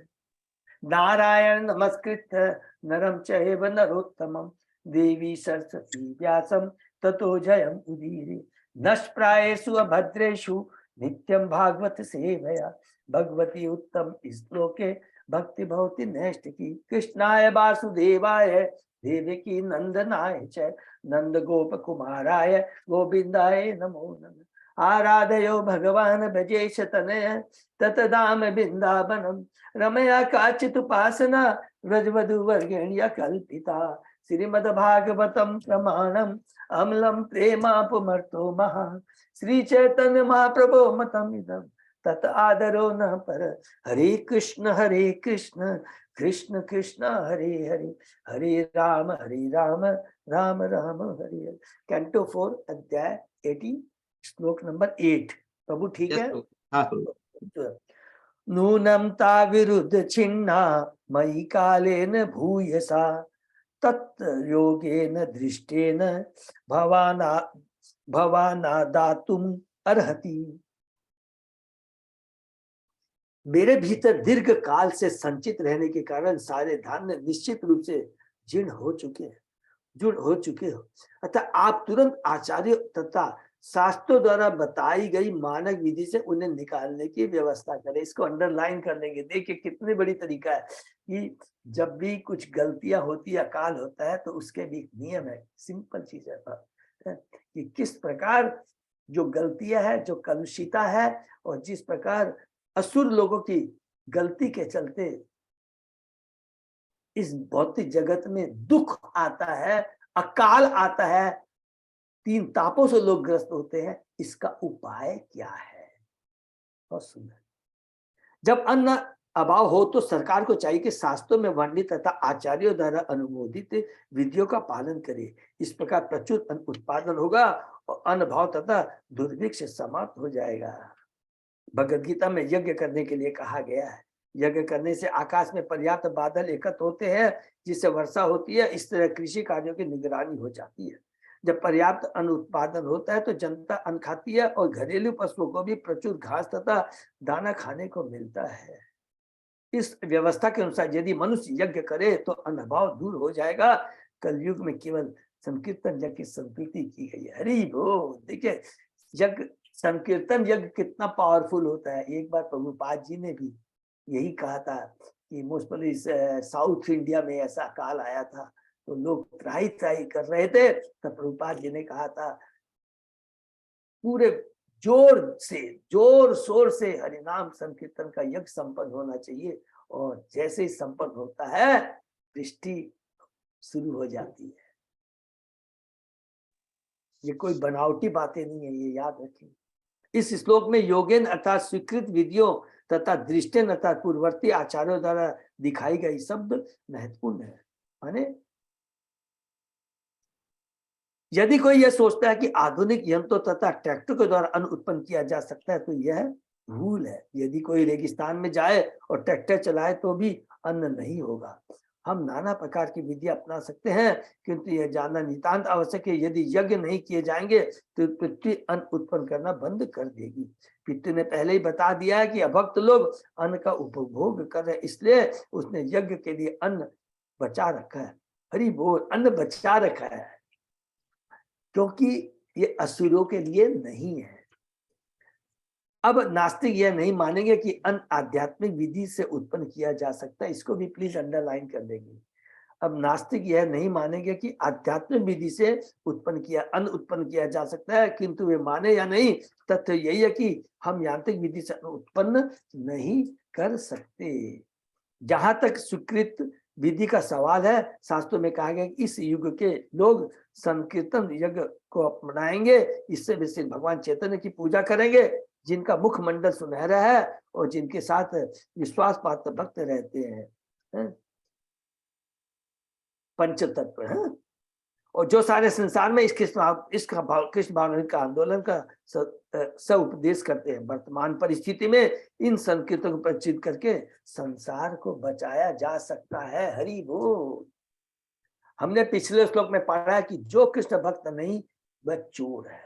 नारायण नमस्कृत्य नरं चैव नरोत्तमं देवी सरस्वती व्यासं ततो जयम् उदीरये। नष्प्रायेषु अभद्रेषु नित्यं भागवत सेवया भगवती उत्तम श्लोके भक्ति भवति नैष्ठिकी। कृष्णाय वासुदेवाय देवकी नंदनाय च नंद गोप कुमाराय गोविंदाय नमो नमः। आराधयो भगवान भजेश तनय ततदाम बिंदावनम रमया काचित उपासना व्रजवधु वर्गेण्य कल्पिता। श्रीमद्भागवतम प्रमाणम अम्लम प्रेमापुमर्तो महा श्री चैतन्य महाप्रभो मतम इदम तत आदरो न पर। हरे कृष्ण कृष्ण कृष्ण हरे हरे हरे राम राम राम हरे हरे। कैंटो 4 अध्याय 80 श्लोक नंबर 8। प्रभु ठीक है। हाँ प्रभु। नूनम ता विरुद्ध छिन्ना मयि कालेन भूयसा तत् योगेन दृष्टेन भवाना दातुम अर्हति। मेरे भीतर दीर्घ काल से संचित रहने के कारण सारे धान्य निश्चित रूप से जीर्ण हो चुके हो। अतः आप तुरंत आचार्य तथा शास्त्रों द्वारा बताई गई मानक विधि से उन्हें निकालने की व्यवस्था करें। इसको अंडरलाइन कर लेंगे। देखिए कितनी बड़ी तरीका है कि जब भी कुछ गलतियां होती है, अकाल होता है, तो उसके भी एक नियम है। सिंपल चीज है कि किस प्रकार जो गलतियां है, जो कलुषिता है, और जिस प्रकार असुर लोगों की गलती के चलते इस भौतिक जगत में दुख आता है, अकाल आता है, 3 तापों से लोग ग्रस्त होते हैं, इसका उपाय क्या है। बहुत सुंदर। जब अन्न अभाव हो तो सरकार को चाहिए कि शास्त्रों में वर्णित तथा आचार्यों द्वारा अनुमोदित विधियों का पालन करे। इस प्रकार प्रचुर अन्न उत्पादन होगा और अन्न भाव तथा दुर्भिक्ष समाप्त हो जाएगा। भगवद गीता में यज्ञ करने के लिए कहा गया है। यज्ञ करने से आकाश में पर्याप्त बादल एकत्र होते हैं जिससे वर्षा होती है। इस तरह कृषि कार्यों की निगरानी हो जाती है। जब पर्याप्त अन्न उत्पादन होता है तो जनता अन्न खाती है और घरेलू पशुओं को भी प्रचुर घास तथा दाना खाने को मिलता है। इस व्यवस्था के अनुसार यदि मनुष्य यज्ञ करे तो अभाव दूर हो जाएगा। कलयुग में केवल संकीर्तन यज्ञ की संस्कृति की गई है। हरि बोल। देखिए यज्ञ, संकीर्तन यज्ञ कितना पावरफुल होता है। एक बार प्रभुपाद जी ने भी यही कहा था कि मोस्टली साउथ इंडिया में ऐसा काल आया था तो लोग त्राही कर रहे थे, तो प्रभुपाद जी ने कहा था पूरे जोर शोर से हरिनाम संकीर्तन का यज्ञ संपन्न होना चाहिए, और जैसे ही संपन्न होता है वृष्टि शुरू हो जाती है। ये कोई बनावटी बातें नहीं है, ये याद रखें। इस श्लोक में योगेन अर्थात स्वीकृत विधियों तथा दृष्टेन अर्थात पूर्ववर्ती आचार्यों द्वारा दिखाई गई शब्द महत्वपूर्ण है। माने यदि कोई यह सोचता है कि आधुनिक यंत्रों तथा ट्रैक्टर के द्वारा अन्न उत्पन्न किया जा सकता है तो यह भूल है। यदि कोई रेगिस्तान में जाए और ट्रैक्टर चलाए तो भी अन्न नहीं होगा। हम नाना प्रकार की विधि अपना सकते हैं, किंतु यह जानना नितांत आवश्यक है यदि यज्ञ नहीं किए जाएंगे तो पृथ्वी अन्न उत्पन्न करना बंद कर देगी। पितृ ने पहले ही बता दिया है कि अभक्त लोग अन्न का उपभोग कर रहे हैं, इसलिए उसने यज्ञ के लिए अन्न बचा रखा है। हरि बोल। अन्न बचा रखा है क्योंकि ये असुरों के लिए नहीं है। अब नास्तिक यह नहीं मानेंगे कि अन आध्यात्मिक विधि से उत्पन्न किया जा सकता है, इसको भी प्लीज अंडरलाइन कर देंगे। अब नास्तिक यह नहीं मानेंगे कि आध्यात्मिक विधि से अन्न उत्पन्न किया जा सकता है, किंतु वे माने या नहीं, तथ्य यही है कि हम यांत्रिक विधि से उत्पन्न नहीं कर सकते। जहां तक स्वीकृत विधि का सवाल है, शास्त्रों में कहा गया कि इस युग के लोग संकीर्तन यज्ञ को अपनाएंगे, इससे वे श्री भगवान चैतन्य की पूजा करेंगे, जिनका मुखमंडल सुनहरा है और जिनके साथ विश्वास पात्र भक्त रहते हैं, पंच तत्व है। और जो सारे संसार में इस कृष्ण भावना का आंदोलन का उपदेश करते हैं। वर्तमान परिस्थिति में इन संकेतों को प्रचित करके संसार को बचाया जा सकता है। हरि बोल। हमने पिछले श्लोक में पढ़ा कि जो कृष्ण भक्त नहीं वह चोर है।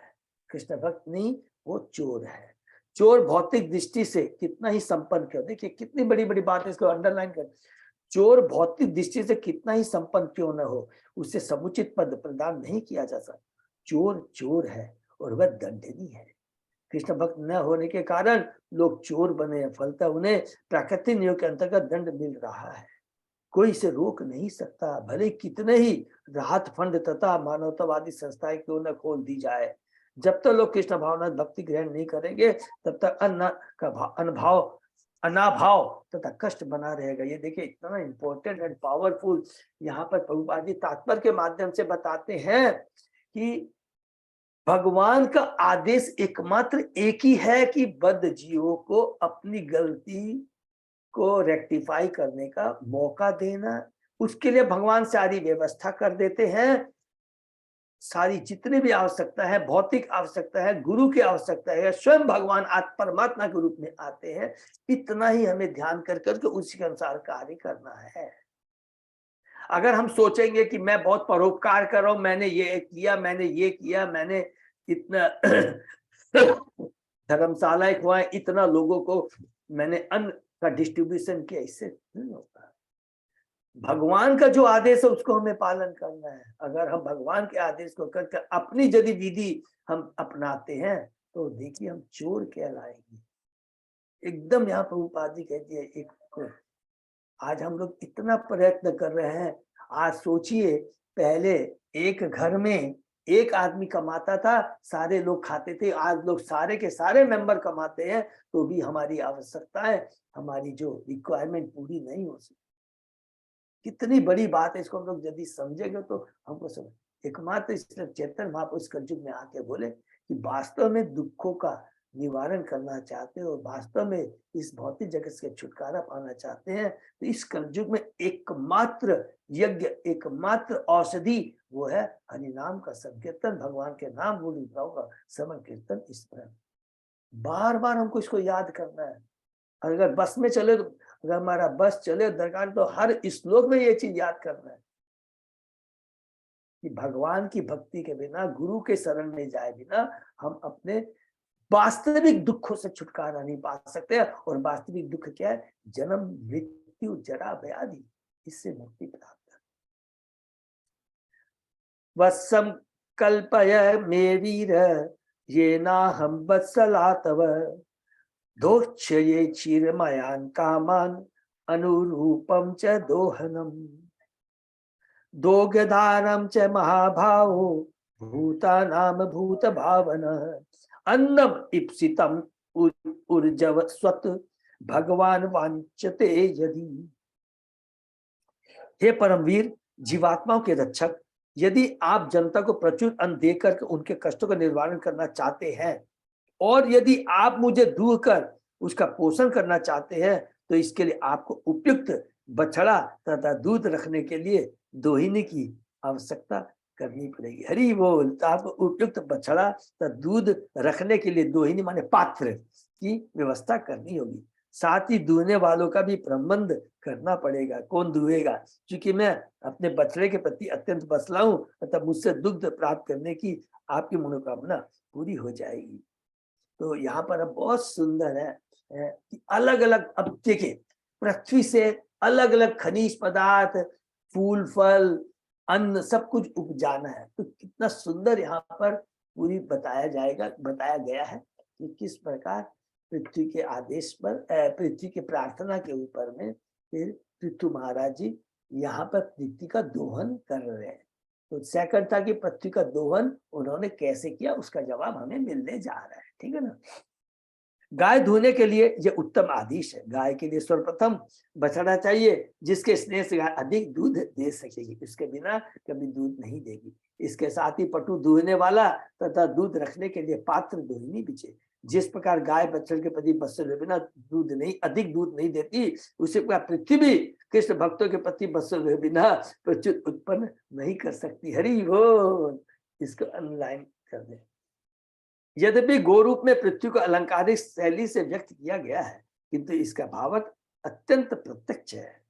कृष्ण भक्त नहीं, वो चोर है। चोर भौतिक दृष्टि से कितना ही संपन्न क्यों, देखिए कितनी बड़ी बड़ी बात है, इसको अंडरलाइन कर। चोर भौतिक दृष्टि से कितना ही संपन्न क्यों न हो, उसे समुचित पद प्रदान नहीं किया जा सकता। चोर चोर है और वह दंडनीय है। कृष्ण भक्त न होने के कारण लोग चोर बने हैं, फलतः उन्हें प्राकृतिक नियम के अंतर्गत दंड मिल रहा है। कोई इसे रोक नहीं सकता, भले कितने ही राहत फंड तथा मानवतावादी संस्थाएं क्यों न खोल दी जाए। जब तक लोग कृष्ण भावना भक्ति ग्रहण नहीं करेंगे, तब तक अनाभाव तथा कष्ट बना रहेगा। ये देखिए इतना इंपॉर्टेंट एंड पावरफुल यहाँ पर प्रभुपाद जी तात्पर्य के माध्यम से बताते हैं कि भगवान का आदेश एकमात्र एक ही है कि बद्ध जीवों को अपनी गलती को रेक्टिफाई करने का मौका देना। उसके लिए भगवान सारी व्यवस्था कर देते हैं। सारी जितनी भी आवश्यकता है, भौतिक आवश्यकता है, गुरु की आवश्यकता है, स्वयं भगवान परमात्मा के रूप में आते हैं। इतना ही हमें ध्यान कर करके उसी के अनुसार कार्य करना है। अगर हम सोचेंगे कि मैं बहुत परोपकार कर रहा हूं, मैंने ये किया, मैंने ये किया, मैंने इतना धर्मशालाएं खुआए, इतना लोगों को मैंने अन्न का डिस्ट्रीब्यूशन किया, इससे नहीं होता। भगवान का जो आदेश है उसको हमें पालन करना है। अगर हम भगवान के आदेश को करके अपनी यदि विधि हम अपनाते हैं तो देखिए हम चोर कहलाएंगे। एकदम यहाँ प्रभुपाद जी कहती है एक को, आज हम लोग इतना प्रयत्न कर रहे हैं। आज सोचिए, पहले एक घर में एक आदमी कमाता था, सारे लोग खाते थे। आज लोग सारे के सारे मेंबर कमाते हैं, तो भी हमारी आवश्यकताएं, हमारी जो रिक्वायरमेंट पूरी नहीं हो सकती। कितनी बड़ी बात है, इसको हम लोग यदि समझेंगे तो हमको समझ। एकमात्र इसलिए चैतन्य महाप्रभु इस कलयुग में आके बोले कि वास्तव में दुखों का निवारण करना चाहते हो, वास्तव में इस भौतिक जगत से छुटकारा पाना चाहते हैं, तो इस कलयुग में एकमात्र यज्ञ, एकमात्र औषधि वो है हरिनाम का संकीर्तन, भगवान के नाम गुरु का समन कीर्तन स्मरण। बार बार हमको इसको याद करना है। अगर बस में चले तो, अगर हमारा बस चले दरगाह, तो हर श्लोक में ये चीज याद करना है कि भगवान की भक्ति के बिना, गुरु के शरण में जाए बिना हम अपने वास्तविक दुखों से छुटकारा नहीं पा सकते। और वास्तविक दुख क्या है? जन्म, मृत्यु, जरा, व्याधि, इससे मुक्ति प्राप्त। वत्सम कल्पय मे वीर ये ना हम वत्सला तव दोक्षये चिरमयान कामान अनुरूपम च दोहनम दोगधारम च महाभावो भूतानाम भूत भावन अन्नम इप्सितम ऊर्जव स्वत भगवान वांचते यदि। हे परमवीर, जीवात्माओं के रक्षक, यदि आप जनता को प्रचुर अन्न देकर उनके कष्टों का निवारण करना चाहते हैं, और यदि आप मुझे दूह कर उसका पोषण करना चाहते हैं, तो इसके लिए आपको उपयुक्त बछड़ा तथा दूध रखने के लिए दोहिनी की आवश्यकता करनी पड़ेगी। हरि बोल। तो आपको उपयुक्त बछड़ा तथा दूध रखने के लिए दोहिनी माने पात्र की व्यवस्था करनी होगी। साथ ही दूहने वालों का भी प्रबंध करना पड़ेगा। कौन दुहेगा? क्योंकि मैं अपने बछड़े के प्रति अत्यंत बसला हूं, तथा मुझसे दुग्ध प्राप्त करने की आपकी मनोकामना पूरी हो जाएगी। तो यहाँ पर अब बहुत सुंदर है कि अलग अलग, अब देखिए पृथ्वी से अलग अलग खनिज पदार्थ, फूल फल, अन्न, सब कुछ उपजाना है। तो कितना सुंदर यहाँ पर पूरी बताया गया है कि किस प्रकार पृथ्वी के आदेश पर पृथ्वी के प्रार्थना के ऊपर में फिर पृथ्वी महाराज जी यहाँ पर पृथ्वी का दोहन कर रहे हैं। तो सेकंड था कि पृथ्वी का दोहन उन्होंने कैसे किया, उसका जवाब हमें मिलने जा रहा है, ठीक है ना। गाय धोने के लिए ये उत्तम आदेश है। गाय के लिए सर्वप्रथम बछड़ा चाहिए जिसके स्नेह से गाय अधिक दूध दे सकेगी, इसके बिना कभी दूध नहीं देगी। इसके साथ ही पटु दूहने वाला तथा दूध रखने के लिए पात्र दोहिनी बिचे। जिस प्रकार गाय बछड़ के प्रति बत्सल हुए बिना अधिक दूध नहीं देती, उसी प्रकार पृथ्वी भी कृष्ण भक्तों के प्रति बत्सल हुए बिना प्रच्युत उत्पन्न नहीं कर सकती। हरि बोल। इसको अंडरलाइन कर दे। यद्यपि गोरूप में पृथ्वी को अलंकारिक शैली से व्यक्त किया गया है, किंतु इसका भावार्थ अत्यंत प्रत्यक्ष है।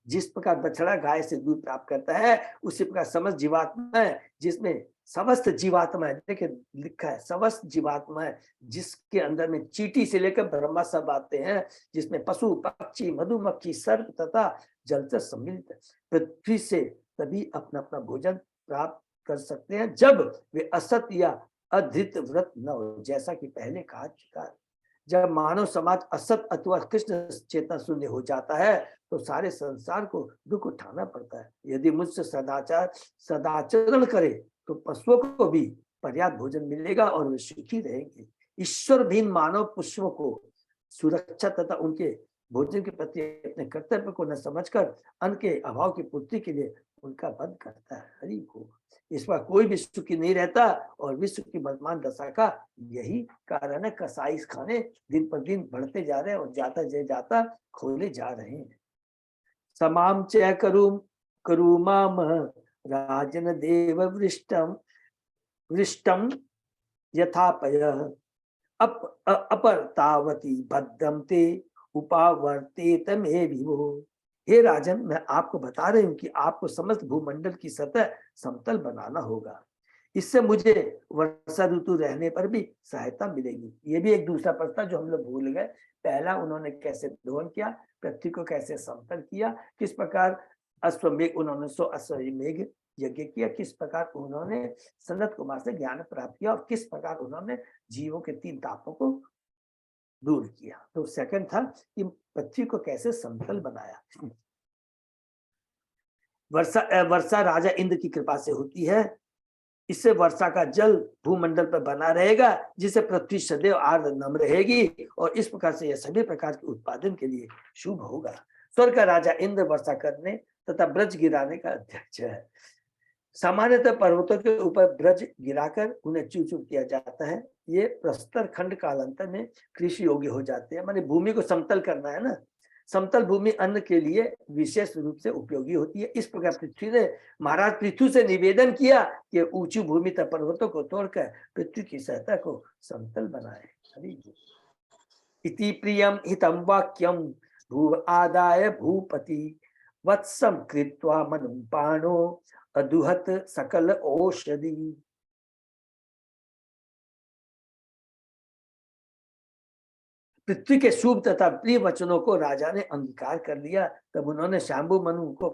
जिस प्रकार बछड़ा गाय से दूध प्राप्त करता है, उसी प्रकार समस्त जीवात्मा है, जिसमें समस्त जीवात्मा है, देखिए लिखा है समस्त जीवात्मा है, जिसके अंदर में चींटी से लेकर ब्रह्मा सब आते हैं, जिसमें पशु पक्षी मधुमक्खी सर्प तथा जलचर सम्मिलित है। पृथ्वी से तभी अपना अपना भोजन प्राप्त कर सकते हैं जब वे असत या अधृत व्रत न हो, जैसा कि पहले कहा चुका है। जब मानव समाज असत अथवा कृष्ण चेतना शून्य हो जाता है तो सारे संसार को दुख उठाना पड़ता है। यदि मुझसे सदाचरण करे तो पशुओं को भी पर्याप्त भोजन मिलेगा और वे सुखी रहेंगे। ईश्वर भी मानव पुष्पों को सुरक्षा तथा उनके भोजन के प्रति अपने कर्तव्य को न समझकर अन्न के अभाव की पूर्ति के लिए उनका वध करता है। हरि बोल। इस पर कोई भी सुखी नहीं रहता और विश्व की वर्तमान दशा का यही कारण है। कसाई खाने दिन पर दिन बढ़ते जा रहे हैं और जाता खोले जा रहे हैं। समाम च करुमाम राजन देव वृष्टम यथापय अपरतावती भद्रम ते उपावर्तेत में विभो। हे राजन, मैं आपको बता रही हूँ कि आपको समस्त भूमंडल की सतह समतल बनाना होगा। इससे मुझे वर्षा ऋतु रहने पर भी सहायता मिलेगी। ये भी एक दूसरा प्रश्न जो हम लोग भूल गए। पहला उन्होंने कैसे दोहन किया, पृथ्वी को कैसे समतल किया, किस प्रकार अश्वमेघ उन्होंने 100 अश्वमेघ यज्ञ किया, किस प्रकार उन्होंने सनत कुमार से ज्ञान प्राप्त किया और किस प्रकार उन्होंने जीवों के 3 तापों को दूर किया। तो सेकंड था कि पृथ्वी को कैसे समतल बनाया। वर्षा राजा इंद्र की कृपा से होती है। इससे वर्षा का जल भूमंडल पर बना रहेगा, जिससे पृथ्वी सदैव आर्द्र नम्र रहेगी और इस प्रकार से यह सभी प्रकार के उत्पादन के लिए शुभ होगा। स्वर्ग का राजा इंद्र वर्षा करने तथा ब्रज गिराने का अध्यक्ष है। सामान्यतः पर्वतों के ऊपर ब्रज गिराकर उन्हें चूर किया जाता है। ये प्रस्तर खंड कालांतर में कृषि योग्य हो जाते हैं। माने भूमि को समतल करना है ना। समतल भूमि अन्न के लिए विशेष रूप से उपयोगी होती है। इस प्रकार पृथ्वी ने महाराज पृथ्वी से निवेदन किया कि ऊंची भूमि तक पर्वतों को तोड़कर पृथ्वी की सतह को समतल बनाए। इति प्रियम हितम वाक्यम भू आदाय भूपति वत्सम कृत्वा मनुपाणो अदुहत सकल औषधि। पृथ्वी के शुभ तथा प्रिय वचनों को राजा ने अंगीकार कर लिया। तब उन्होंने शांभु मनु को,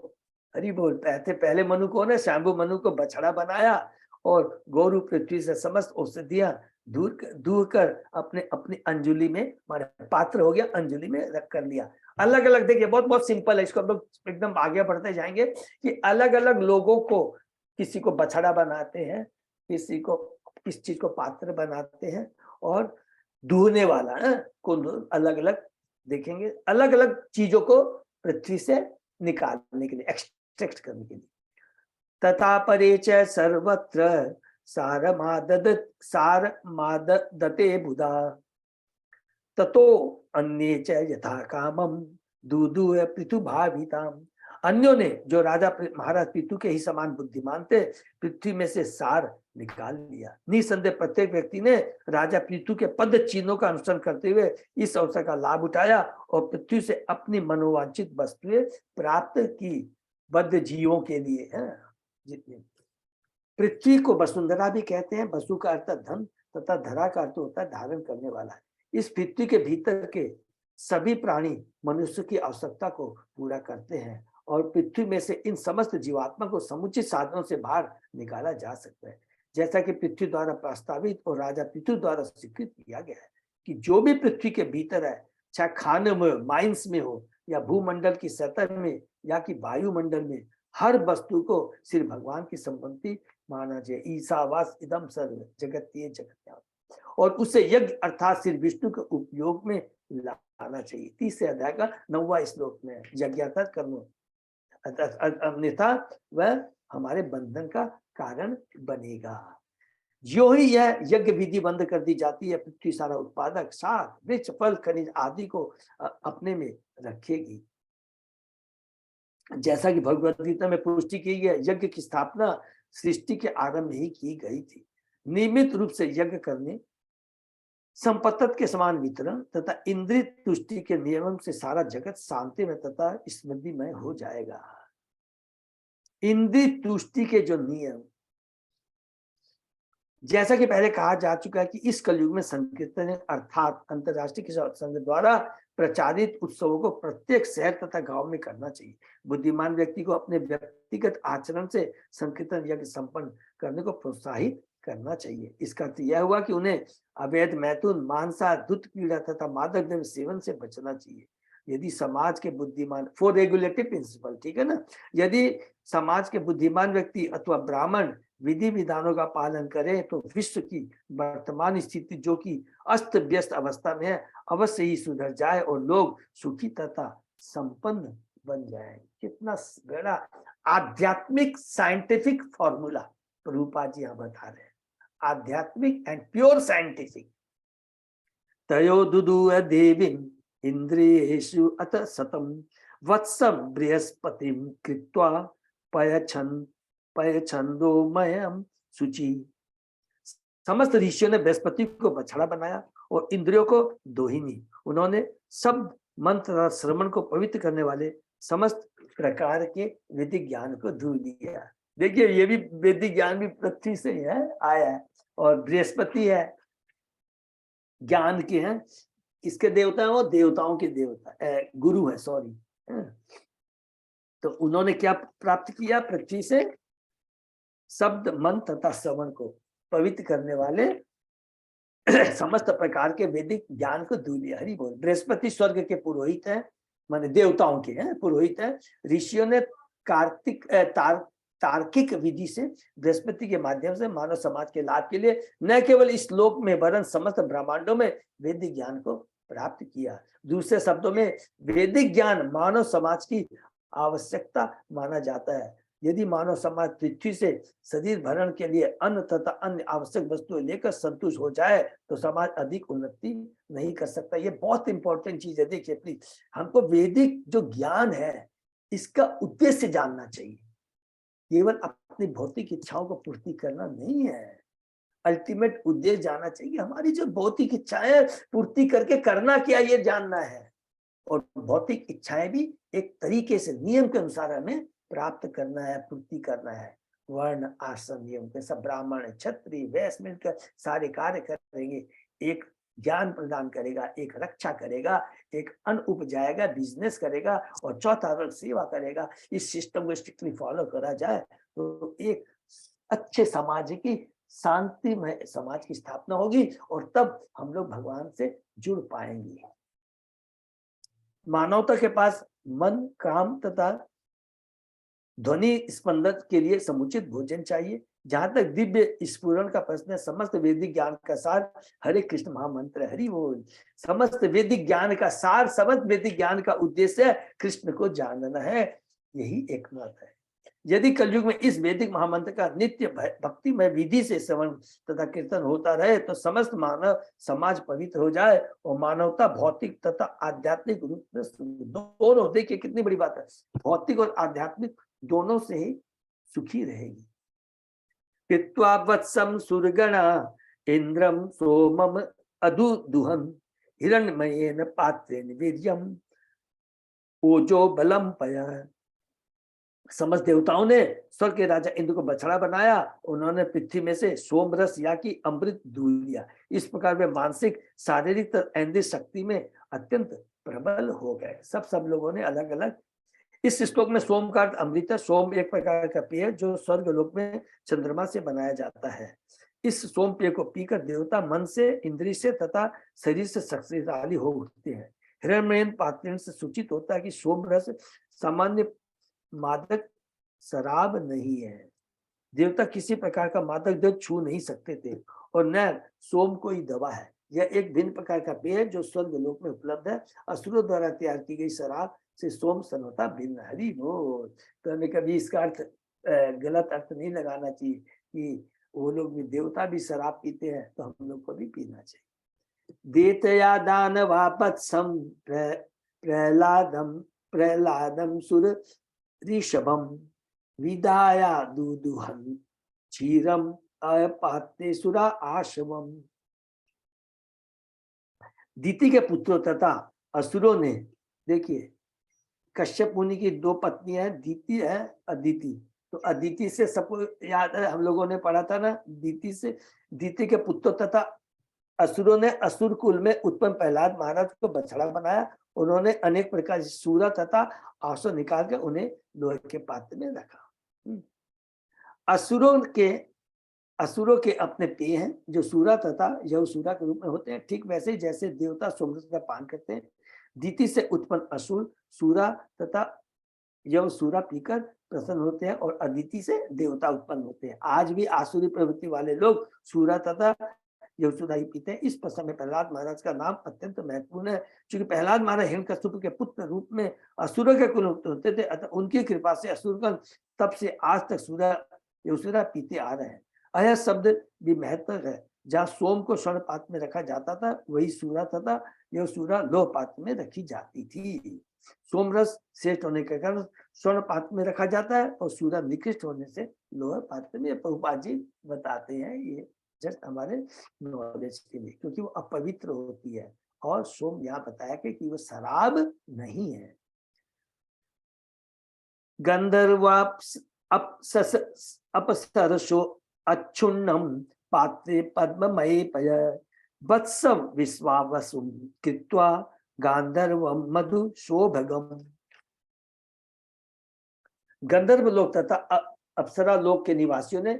हरि बोल, पहले मनु को ने शांभु मनु को बछड़ा बनाया और गौरु पृथ्वी से समस्त औषधियां दूर कर अपनी अंजुलि में, माने पात्र हो गया, अंजुलि में रख कर लिया। अलग अलग, देखिए बहुत सिंपल है, इसको हम लोग एकदम आगे बढ़ते जाएंगे कि अलग अलग लोगों को, किसी को बछड़ा बनाते हैं, किसी को किस चीज को पात्र बनाते हैं और दूहने वाला को अलग अलग देखेंगे। अलग अलग चीजों को पृथ्वी से निकालने के लिए, एक्सट्रैक्ट करने के लिए। तथा परे च सर्वत्र सारमादते बुधा ततो अन्ये च यथा कामम दूदुह पृथु भाविताम। अन्यों ने, जो राजा महाराज पृथु के ही समान बुद्धिमान थे, पृथ्वी में से सार निकाल लिया। निसंदेह प्रत्येक व्यक्ति ने राजा पृथु के पद चिन्हों का अनुसरण करते हुए इस अवसर का लाभ उठाया और पृथ्वी से अपनी मनोवांछित वस्तुएं प्राप्त की। बद्ध जीवों के लिए जितने, पृथ्वी को वसुंधरा भी कहते हैं। वसु का अर्थ धन तथा धरा का अर्थ होता है धारण करने वाला। इस पृथ्वी के भीतर के सभी प्राणी मनुष्य की आवश्यकता को पूरा करते हैं और पृथ्वी में से इन समस्त जीवात्मा को समुचित साधनों से बाहर निकाला जा सकता है। जैसा कि पृथ्वी द्वारा प्रस्तावित और राजा पृथ्वी द्वारा स्वीकृत किया गया है कि जो भी पृथ्वी के भीतर है, चाहे खानों में, माइंस में हो या भूमंडल की सतह में या कि वायुमंडल में, हर वस्तु को श्री भगवान की संपत्ति माना जाए। ईसावास इदम सर्व जगतीय जगत, और उसे यज्ञ अर्थात श्री विष्णु के उपयोग में लाना चाहिए। 30 अध्याय का 9वां श्लोक में यज्ञार्थ कर्म, अन्यथा वह हमारे बंधन का कारण बनेगा। जो ही यह यज्ञ विधि बंद कर दी जाती है, पृथ्वी सारा उत्पादक सार वृक्ष फल खनिज आदि को अपने में रखेगी। जैसा कि भगवद गीता में पुष्टि की गई, यज्ञ की स्थापना सृष्टि के आरंभ में ही की गई थी। नियमित रूप से यज्ञ करने, संपत्ति के समान वितरण तथा इंद्रिय तुष्टि के नियमों से सारा जगत शांति में तथा स्मृतिमय हो जाएगा। इंद्रिय तुष्टि के जो नियम, जैसा कि पहले कहा जा चुका है कि इस कलयुग में संकीर्तन अर्थात अंतरराष्ट्रीय किसी संघ द्वारा प्रचारित उत्सवों को प्रत्येक शहर तथा गांव में करना चाहिए। बुद्धिमान व्यक्ति को अपने व्यक्तिगत आचरण से संकीर्तन यज्ञ संपन्न करने को प्रोत्साहित करना चाहिए। इसका अर्थ यह हुआ कि उन्हें अवैध मैथुन, मांसाहार, दूध पीड़ा तथा मादक द्रव्य सेवन से बचना चाहिए। यदि समाज के बुद्धिमान, फॉर रेगुलेटिव प्रिंसिपल, ठीक है ना, यदि समाज के बुद्धिमान व्यक्ति अथवा ब्राह्मण विधि विधानों का पालन करें तो विश्व की वर्तमान स्थिति जो कि अस्त व्यस्त अवस्था में है अवश्य ही सुधर जाए और लोग सुखी तथा संपन्न बन जाए। कितना बड़ा आध्यात्मिक साइंटिफिक फॉर्मूला प्रभुपाद जी यहाँ बता रहे हैं, आध्यात्मिक एंड प्योर साइंटिफिक। तयो दुदु देवी इंद्रियेषु अत सतम वत्सम बृहस्पतिम कृत्वा पयछंदोमयम शुचि। समस्त ऋषियों ने बृहस्पति को बछड़ा बनाया और इंद्रियों को दोहिनी। उन्होंने शब्द मंत्र श्रवण को पवित्र करने वाले समस्त प्रकार के वैदिक ज्ञान को धू लिया। देखिए ये भी वैदिक ज्ञान भी पृथ्वी से है आया है, और बृहस्पति है ज्ञान के हैं, किसके देवता है वो देवताओं के देवता गुरु है, सॉरी। तो उन्होंने क्या प्राप्त किया पृथ्वी से? शब्द मन तथा श्रवण को पवित्र करने वाले समस्त प्रकार के वैदिक ज्ञान को धू लिया। हरि बोल। बृहस्पति स्वर्ग के पुरोहित है, माने देवताओं के हैं पुरोहित है। ऋषियों ने तार्किक विधि से बृहस्पति के माध्यम से मानव समाज के लाभ के लिए न केवल इस लोक में वरन समस्त ब्रह्मांडों में वैदिक ज्ञान को प्राप्त किया। दूसरे शब्दों में वैदिक ज्ञान मानव समाज की आवश्यकता माना जाता है। यदि मानव समाज पृथ्वी से शरीर भरण के लिए अन्न तथा अन्य आवश्यक वस्तुएं लेकर संतुष्ट हो जाए तो समाज अधिक उन्नति नहीं कर सकता। ये बहुत इंपॉर्टेंट चीज है। देखिए प्लीज, हमको वैदिक जो ज्ञान है इसका उद्देश्य जानना चाहिए। केवल अपनी भौतिक इच्छाओं को पूर्ति करना नहीं है, अल्टीमेट उद्देश्य जानना चाहिए। हमारी जो भौतिक इच्छाएं पूर्ति करके करना क्या, ये जानना है। और भौतिक इच्छाएं भी एक तरीके से नियम के अनुसार हमें प्राप्त करना है, पूर्ति करना है। वर्ण आश्रम नियम के सब ब्राह्मण क्षत्रिय वैश्य मिलकर सारे कार्य करेंगे। एक ज्ञान प्रदान करेगा, एक रक्षा करेगा, एक अन्न उपजाएगा, बिजनेस करेगा, और चौथा वर्ग सेवा करेगा। इस सिस्टम को स्ट्रिक्टली फॉलो करा जाए तो एक अच्छे समाज की, शांतिमय समाज की स्थापना होगी, और तब हम लोग भगवान से जुड़ पाएंगे। मानवता के पास मन, काम तथा ध्वनि स्पंदन के लिए समुचित भोजन चाहिए। जहां तक दिव्य स्फुरण का प्रश्न है, समस्त वैदिक ज्ञान का सार हरे कृष्ण महामंत्र हरि बोल। समस्त वैदिक ज्ञान का सार, समस्त वैदिक ज्ञान का उद्देश्य कृष्ण को जानना है, यही एकमत है। यदि कलयुग में इस वैदिक महामंत्र का नित्य भक्तिमय विधि से श्रवण तथा कीर्तन होता रहे तो समस्त मानव समाज पवित्र हो जाए और मानवता भौतिक तथा आध्यात्मिक रूप में दोनों, देखिए कितनी बड़ी बात है, भौतिक और आध्यात्मिक दोनों से ही सुखी रहेगी। कृत्वा वत्सम सुरगणा इंद्रम सोमम अदुदुहन हिरण्मयेन पात्रेण वीर्यम ओजो बलम पया। समस्त देवताओं ने स्वर्ग के राजा इंद्र को बछड़ा बनाया। उन्होंने पृथ्वी में से सोमरस या कि अमृत दूध लिया। इस प्रकार वे मानसिक, शारीरिक तथा इंद्रिय शक्ति में अत्यंत प्रबल हो गए। सब लोगों ने अलग अलग इस श्लोक में सोम का अर्थ अमृत है। सोम एक प्रकार का पेय जो स्वर्ग लोक में चंद्रमा से बनाया जाता है। इस सोम पेय को पीकर देवता मन से, इंद्रिय से तथा शरीर से शक्तिशाली हो उठते हैं। हिरण्मयन पात्रण से सूचित होता है कि सोम रस सामान्य मादक शराब नहीं है। देवता किसी प्रकार का मादक द्रव्य छू नहीं सकते थे और न सोम कोई दवा है। यह एक भिन्न प्रकार का पेय है जो स्वर्ग लोक में उपलब्ध है। असुरों द्वारा तैयार की गई शराब से सोम सर्वथा भिन्न। हरि बोल। तो हमें कभी इसका अर्थ गलत अर्थ नहीं लगाना चाहिए कि वो लोग भी, देवता भी शराब पीते हैं तो हम लोग को भी पीना चाहिए। देतया दानवापत्सम प्रहलादम सुर ऋषभम विदाया दुदुहन क्षीरम अपाते सुरा आश्रमम। दीति के पुत्रों तथा असुरों ने, देखिए कश्यप मुनि की दो पत्नियां हैं, दीति है अदिति। तो अदिति से सबको याद है, हम लोगों ने पढ़ा था ना, दीति के पुत्रों तथा असुरों ने असुर कुल में उत्पन्न प्रहलाद महाराज को बछड़ा बनाया। उन्होंने अनेक प्रकार से सूरा तथा आंसू निकाल कर उन्हें लोहे के पात्र में रखा। असुरों के अपने पेय हैं जो सूरा तथा यवसूरा के रूप में होते हैं। ठीक वैसे ही जैसे देवता सोमरस का पान करते हैं, दीति से उत्पन्न असुर सूरा तथा यवसूरा पीकर प्रसन्न होते हैं और अदिति से देवता उत्पन्न होते हैं। आज भी आसुरी प्रवृत्ति वाले लोग सूरा तथा यवसूरा ही पीते हैं। इस प्रसंग में प्रहलाद महाराज का नाम अत्यंत महत्वपूर्ण है, क्योंकि प्रहलाद महाराज हिरण्यकश्यप के पुत्र रूप में असुरों के कुल होते थे। अतः उनकी कृपा से असुरगण तब से आज तक सूरा यवसूरा पीते आ रहे हैं। अयह शब्द भी महत्व है। जहाँ सोम को स्वर्ण पात्र में रखा जाता था, वही सूरा तथा यवसूरा लोह पात्र में रखी जाती थी। सोमरस श्रेष्ठ होने के कारण स्वर्ण पात्र में रखा जाता है और सूरा निकृष्ट होने से लोह पात्र में। प्रभुपाद जी बताते हैं ये जस्ट हमारे नॉलेज के लिए, क्योंकि वो अपवित्र होती है। और सोम यहाँ बताया कि वो शराब नहीं है। गंधर्वाप्स अपसरसो अच्छुन्नम पात्रे पद्ममये पय वत्सम विश्वावसुम कृत्वा गांधर्वम मधु शोभगम। गंधर्व लोक तथा अप्सरा लोक के निवासियों ने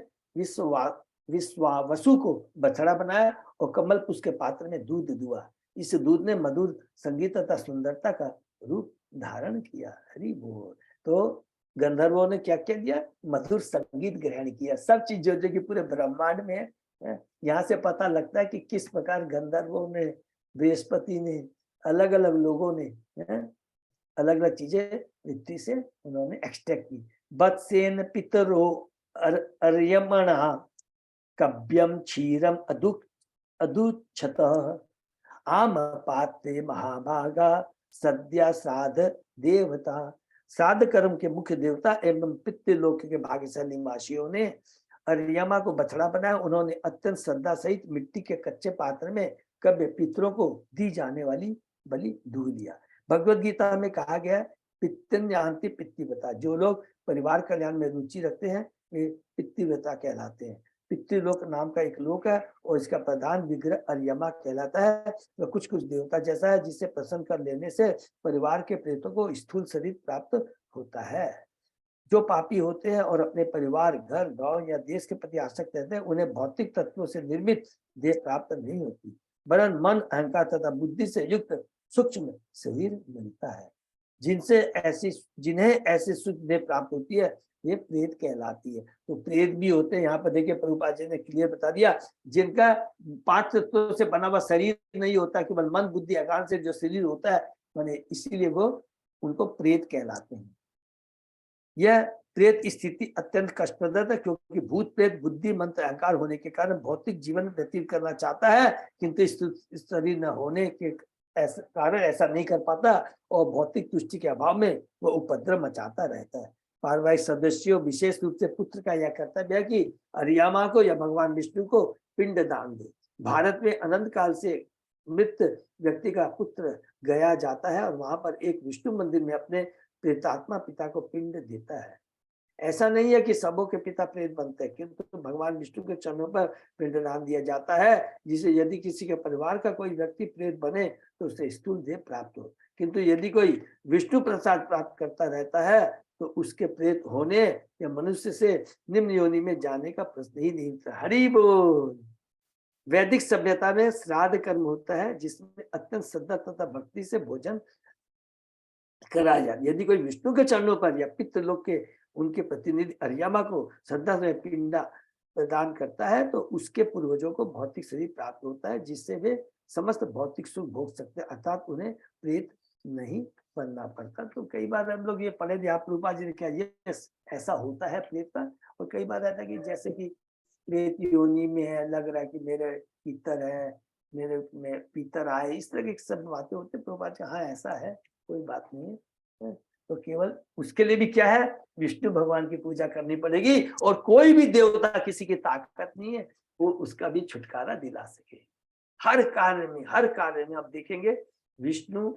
विश्वावसु को बछड़ा बनाया और कमल पुष्प के पात्र में दूध दुआ। इस दूध ने मधुर संगीत तथा सुंदरता का रूप धारण किया। हरि बोल। तो गंधर्वों ने क्या क्या दिया? मधुर संगीत ग्रहण किया। सब चीज जो कि पूरे ब्रह्मांड में है। यहाँ से पता लगता है कि किस प्रकार गंधर्वों ने, बृहस्पति ने, अलग अलग लोगों ने अलग अलग चीजें पृथ्वी से उन्होंने एक्सट्रैक्ट की। वत्सेन पितरो अर्यमणा कव्यम क्षीरम अदुच्छत आम पात्रे महाभागा सद्या साध देवता। साध कर्म के मुख्य देवता एवं पितृलोक के भाग्यशाली निवासियों ने अर्यमा को बछड़ा बनाया। उन्होंने अत्यंत श्रद्धा सहित मिट्टी के कच्चे पात्र में कव्य पितरों को दी जाने वाली बलि दूध लिया। भगवत गीता में कहा गया पितृन्यांति पितृव्रता। जो लोग परिवार कल्याण में रुचि रखते हैं वे पितृव्रता कहलाते हैं। पितृलोक नाम का एक लोक है और इसका प्रधान विग्रह अर्यमा कहलाता है। वह कुछ देवता जैसा है जिसे प्रसन्न कर लेने से परिवार के प्रेतों को स्थूल शरीर प्राप्त होता है। जो पापी होते हैं और अपने परिवार, घर, गांव या देश के प्रति आसक्त रहते हैं, उन्हें भौतिक तत्वों से निर्मित देह प्राप्त नहीं होती, वरन मन, अहंकार तथा बुद्धि से युक्त सूक्ष्म शरीर मिलता है। जिन्हें ऐसी सूक्ष्म देह प्राप्त होती है ये प्रेत कहलाती है। तो प्रेत भी होते हैं। यहाँ पर देखिए प्रभुपाद जी ने क्लियर बता दिया, जिनका 5 तत्वों से बना हुआ शरीर नहीं होता, केवल मन, बुद्धि, अहंकार से जो शरीर होता है, माने इसीलिए वो उनको प्रेत कहलाते हैं। यह प्रेत स्थिति अत्यंत कष्टप्रद है, क्योंकि भूत प्रेत बुद्धि, मंत्र, अहंकार होने के कारण भौतिक जीवन व्यतीत करना चाहता है, किंतु इस शरीर न होने के कारण ऐसा नहीं कर पाता और भौतिक तुष्टि के अभाव में वह उपद्रव मचाता रहता है। पारिवारिक सदस्यों, विशेष रूप से पुत्र का यह कर्तव्य है कि अर्यमा को या भगवान विष्णु को पिंड दान दे। भारत में अनंत काल से मृत व्यक्ति का पुत्र गया जाता है और वहां पर एक विष्णु मंदिर में अपने प्रेतात्मा पिता को पिंड देता है। ऐसा नहीं है कि सबों के पिता प्रेत बनते हैं, किंतु भगवान विष्णु के चरणों पर पिंडदान दिया जाता है, जिसे यदि किसी के परिवार का कोई व्यक्ति प्रेत बने तो उसे स्थूल देह प्राप्त हो। किंतु यदि कोई विष्णु प्रसाद प्राप्त करता रहता है तो उसके प्रेत होने या मनुष्य से निम्न योनि में जाने का प्रश्न ही नहीं उठता। हरि बोल। वैदिक सभ्यता में श्राद्ध कर्म होता है जिसमें अत्यंत श्रद्धा तथा भक्ति से भोजन कराया जाए। यदि कोई विष्णु के चरणों पर या पितृलोक के उनके प्रतिनिधि अर्यमा को श्रद्धा से पिंडा प्रदान करता है तो उसके पूर्वजों को भौतिक शरीर प्राप्त होता है जिससे वे समस्त भौतिक सुख भोग सकते हैं, अर्थात उन्हें प्रेत नहीं बनना पड़ता। तो कई बार हम लोग ये पढ़े थे, आप रूपा जी ने क्या ये ऐसा होता है प्रेत का। और कई बार रहता है कि जैसे कि प्रेत योनि में है, लग रहा है कि मेरे पितर है, मेरे में पितर आए, इस तरह की सब बातें होती है। प्रभुपाद जी हाँ ऐसा है, कोई बात नहीं है। तो केवल उसके लिए भी क्या है, विष्णु भगवान की पूजा करनी पड़ेगी और कोई भी देवता किसी की ताकत नहीं है वो उसका भी छुटकारा दिला सके। हर कार्य में आप देखेंगे विष्णु